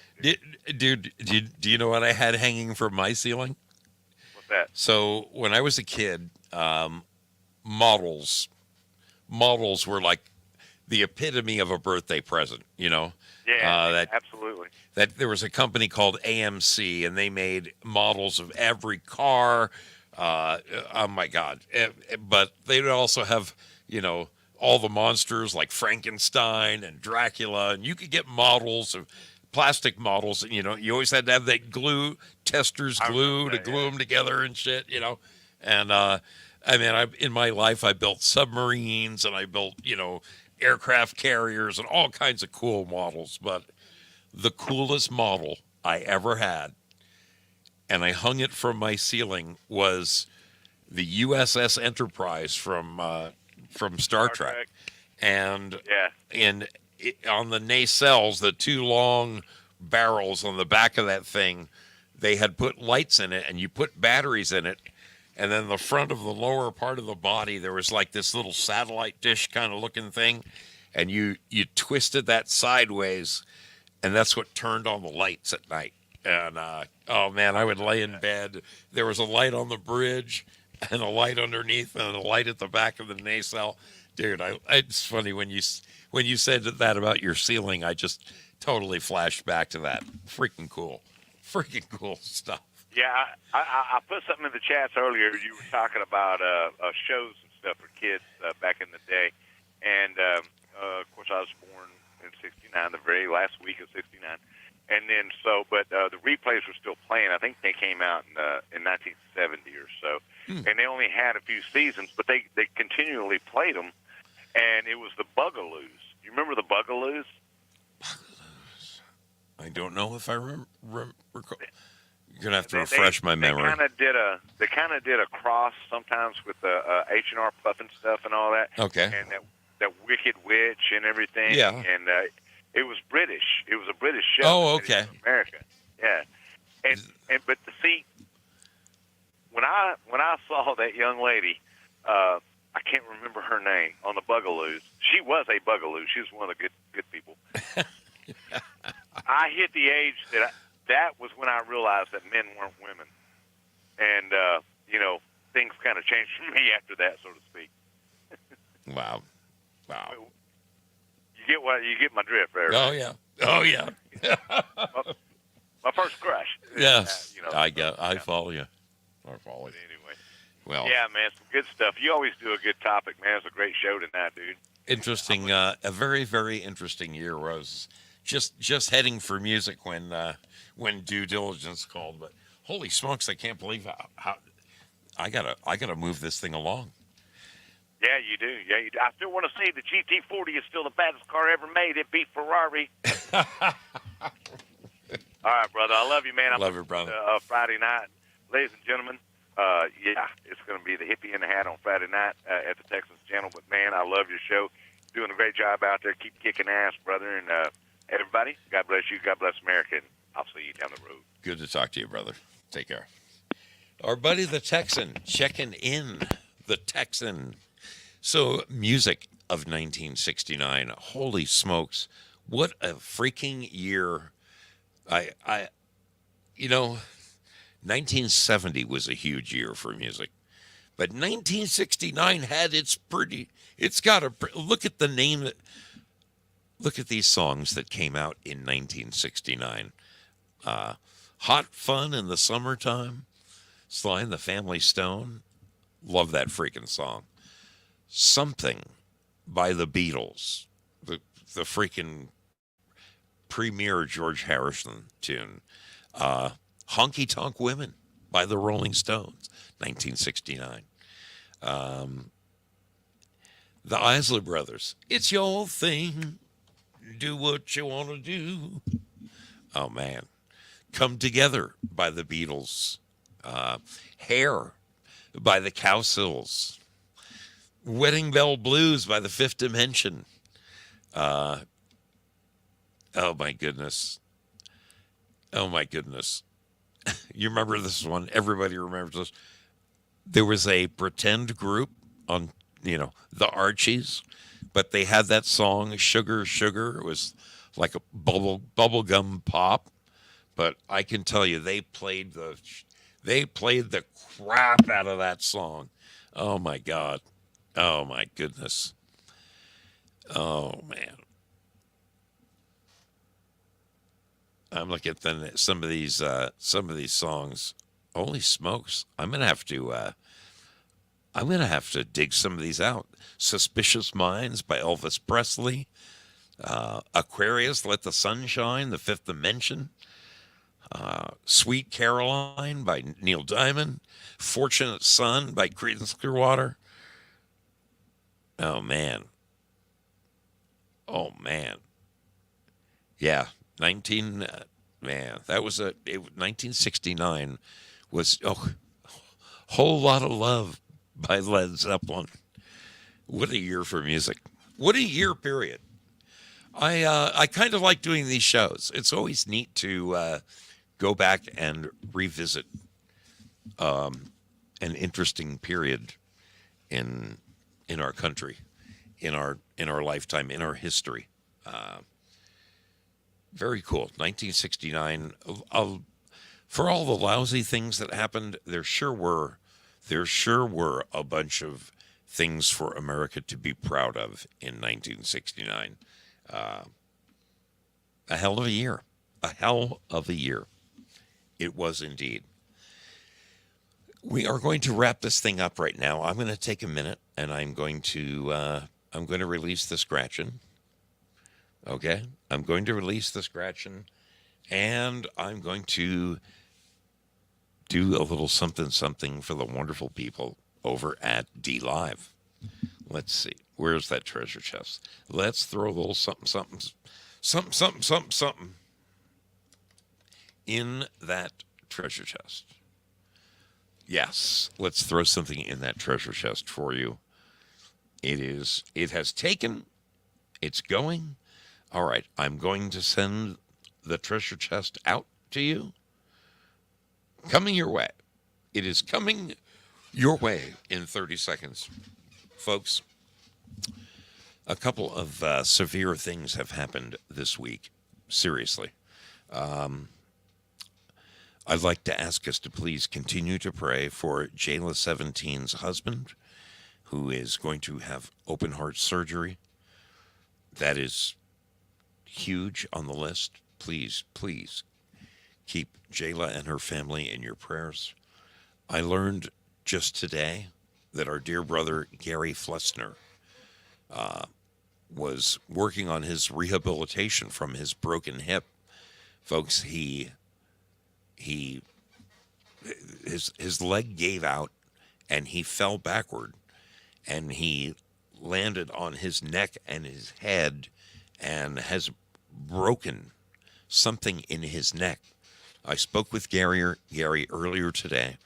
Do you know what I had hanging from my ceiling? What's that? So when I was a kid, models were like the epitome of a birthday present, Yeah, absolutely. that there was a company called AMC, and they made models of every car. Oh my God! But they would also have, all the monsters like Frankenstein and Dracula, and you could get models of plastic models. And, you always had to have that glue testers glue to glue them together and shit. And in my life, I built submarines and I built, aircraft carriers and all kinds of cool models. But the coolest model I ever had, and I hung it from my ceiling, was the USS Enterprise from Star Trek. And on the nacelles, the two long barrels on the back of that thing, they had put lights in it, and you put batteries in it. And then the front of the lower part of the body, there was like this little satellite dish kind of looking thing, and you twisted that sideways, and that's what turned on the lights at night. And oh man, I would lay in bed. There was a light on the bridge, and a light underneath, and a light at the back of the nacelle. Dude, it's funny when you said that about your ceiling. I just totally flashed back to that. Freaking cool stuff. Yeah, I put something in the chats earlier. You were talking about shows and stuff for kids back in the day. And, of course, I was born in 69, the very last week of 69. And then but the replays were still playing. I think they came out in 1970 or so. And they only had a few seasons, but they continually played them. And it was the Bugaloos. You remember the Bugaloos? I don't know if I recall. You're gonna have to refresh my memory. They kind of did a cross sometimes with the H&R Puffin stuff and all that. Okay. And that Wicked Witch and everything. Yeah. And it was British. It was a British show. Oh, okay. America. Yeah. But to see, when I saw that young lady, I can't remember her name, on the Bugaloos. She was a Bugaloo. She was one of the good people. I hit the age that was when I realized that men weren't women. And, things kind of changed for me after that, so to speak. Wow. You get my drift there. Oh, yeah. My first crush. Yes. I follow you. Anyway. Well. Yeah, man, some good stuff. You always do a good topic, man. It's a great show tonight, dude. Interesting. A very, very interesting year. I was just heading for music when Due Diligence called, but holy smokes, I can't believe how I gotta move this thing along. Yeah, you do. Yeah, you do. I still want to say the GT40 is still the baddest car ever made. It beat Ferrari. All right, brother. I love you, man. Love you, brother. Friday night, ladies and gentlemen. It's going to be the hippie in the hat on Friday night at the Texas Channel. But man, I love your show. Doing a great job out there. Keep kicking ass, brother. And everybody, God bless you. God bless America. And I'll see you down the road. Good to talk to you, brother. Take care. Our buddy the Texan checking in. The Texan. So, music of 1969. Holy smokes. What a freaking year. 1970 was a huge year for music, but 1969 had it's got a, look at the name, look at these songs that came out in 1969. Hot Fun in the Summertime, Sly and the Family Stone. Love that freaking song. Something by the Beatles, the freaking premier George Harrison tune. Honky Tonk Women by the Rolling Stones, 1969. The Isley Brothers, It's Your Thing, Do What You Want to Do. Oh, man. Come Together by the Beatles. Hair by the Cowsills. Wedding Bell Blues by the Fifth Dimension. Oh, my goodness. Oh, my goodness. You remember this one? Everybody remembers this. There was a pretend group on, the Archies, but they had that song, Sugar, Sugar. It was like a bubblegum pop. But I can tell you, they played the crap out of that song. Oh, my God. Oh, my goodness. Oh, man. I'm looking at some of these songs. Holy smokes! I'm gonna have to dig some of these out. Suspicious Minds by Elvis Presley. Aquarius, Let the Sun Shine, The Fifth Dimension. Sweet Caroline by Neil Diamond. Fortunate Son by Creedence Clearwater. Oh man. Yeah. 1969 was Whole Lot of Love by Led Zeppelin. What a year for music. What a year, period. I kind of like doing these shows. It's always neat to go back and revisit an interesting period in our country, in our lifetime, in our history. Very cool. 1969. For all the lousy things that happened, there sure were a bunch of things for America to be proud of in 1969. A hell of a year. A hell of a year. It was indeed. We are going to wrap this thing up right now. I'm going to take a minute and I'm going to release the scratching. Okay? I'm going to release the scratching and I'm going to do a little something for the wonderful people over at D Live. Let's see. Where's that treasure chest? Let's throw a little something in that treasure chest. Yes, let's throw something in that treasure chest for you. It has taken, it's going. All right, I'm going to send the treasure chest out to you. Coming your way. It is coming your way in 30 seconds. Folks, a couple of severe things have happened this week. Seriously. I'd like to ask us to please continue to pray for Jayla 17's husband, who is going to have open heart surgery. That is huge on the list. Please keep Jayla and her family in your prayers. I learned just today that our dear brother Gary Flessner was working on his rehabilitation from his broken hip. Folks, his leg gave out and he fell backward and he landed on his neck and his head and has broken something in his neck. I spoke with Gary earlier today,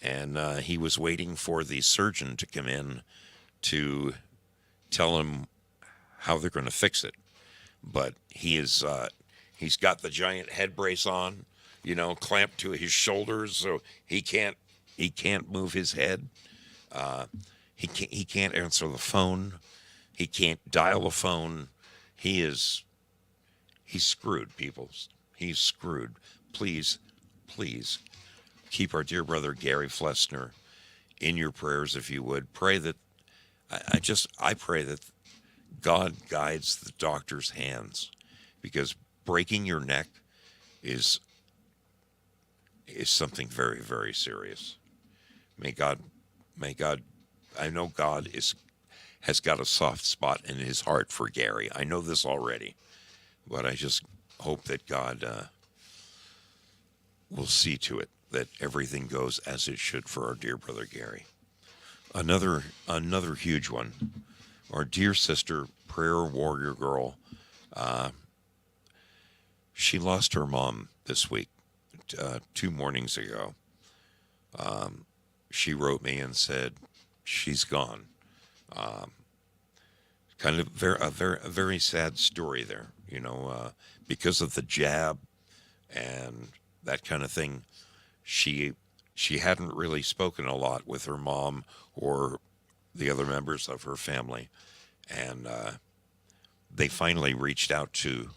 and he was waiting for the surgeon to come in to tell him how they're going to fix it. But he's got the giant head brace on, clamped to his shoulders, so he can't move his head. He can't answer the phone. He can't dial the phone. He's screwed, people. He's screwed. Please keep our dear brother Gary Flessner in your prayers if you would. Pray that I pray that God guides the doctor's hands, because breaking your neck is something very, very serious. May God, I know God has got a soft spot in his heart for Gary. I know this already, but I just hope that God will see to it that everything goes as it should for our dear brother Gary. Another huge one. Our dear sister, prayer warrior girl, she lost her mom this week, 2 mornings ago. She wrote me and said she's gone. Kind of a very sad story there, because of the jab and that kind of thing. She hadn't really spoken a lot with her mom or the other members of her family, and they finally reached out to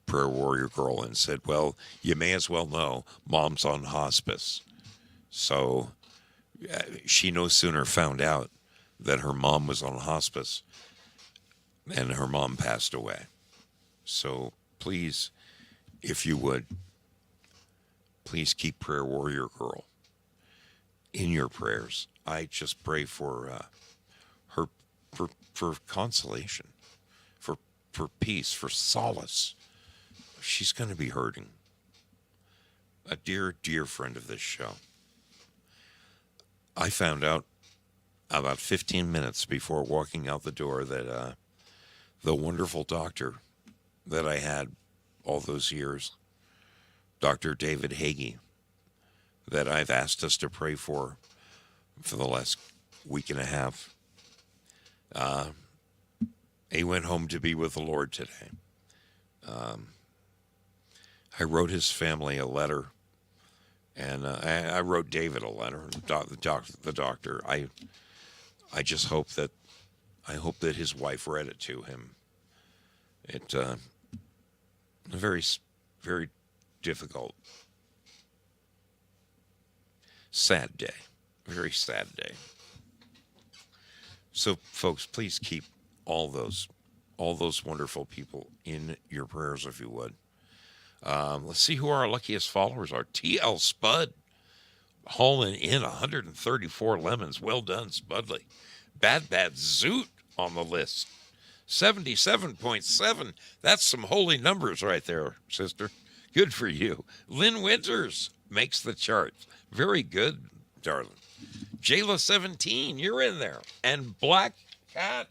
Prayer Warrior Girl and said, well, you may as well know Mom's on hospice. So she no sooner found out that her mom was on hospice and her mom passed away. So please, if you would, please keep Prayer Warrior Girl in your prayers. I just pray for her, for consolation, for peace, for solace. She's going to be hurting. A dear, dear friend of this show. I found out about 15 minutes before walking out the door that the wonderful doctor that I had all those years, Dr. David Hagee, that I've asked us to pray for the last week and a half, he went home to be with the Lord today. I wrote his family a letter, and I wrote David a letter. The doctor. I just hope that his wife read it to him. It a very, very difficult, sad day. Very sad day. So, folks, please keep all those wonderful people in your prayers, if you would. Let's see who our luckiest followers are. TL Spud, hauling in 134 lemons. Well done, Spudley. Bad Zoot on the list. 77.7. That's some holy numbers right there, sister. Good for you. Lynn Winters makes the charts. Very good, darling. Jayla 17, you're in there. And Black Cat.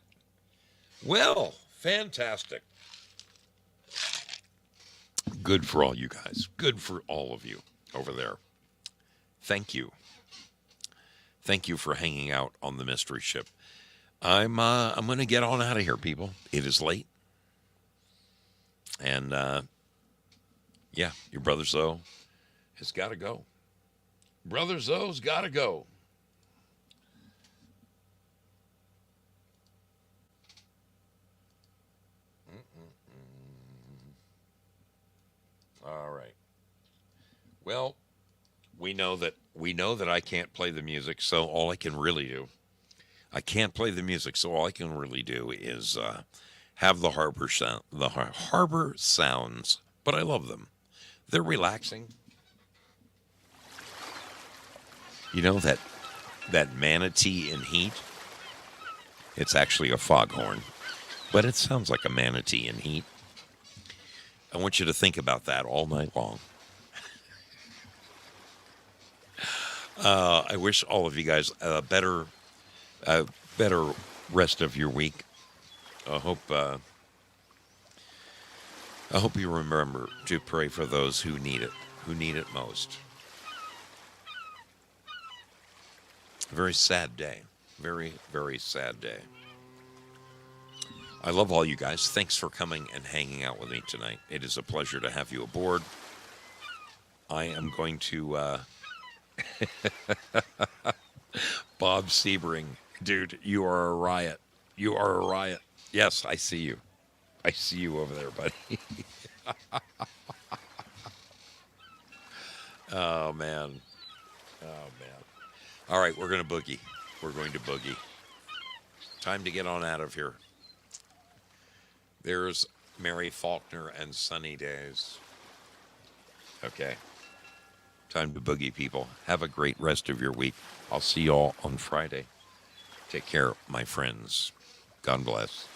Well, fantastic. Good for all you guys. Good for all of you over there. Thank you. Thank you for hanging out on the mystery ship. I'm going to get on out of here, people. It is late. And, yeah, your brother Zoe has got to go. Brother Zoe's got to go. All right. Well, we know that I can't play the music, so all I can really do, I can't play the music, so all I can really do is have the harbor sounds, but I love them. They're relaxing. You know that manatee in heat? It's actually a foghorn, but it sounds like a manatee in heat. I want you to think about that all night long. I wish all of you guys a better rest of your week. I hope you remember to pray for those who need it most. Very sad day. Very, very sad day. I love all you guys. Thanks for coming and hanging out with me tonight. It is a pleasure to have you aboard. I am going to... Bob Sebring. Dude, you are a riot. You are a riot. Yes, I see you. I see you over there, buddy. Oh, man. All right, we're going to boogie. We're going to boogie. Time to get on out of here. There's Mary Faulkner and Sunny Days. Okay. Time to boogie, people. Have a great rest of your week. I'll see you all on Friday. Take care, my friends. God bless.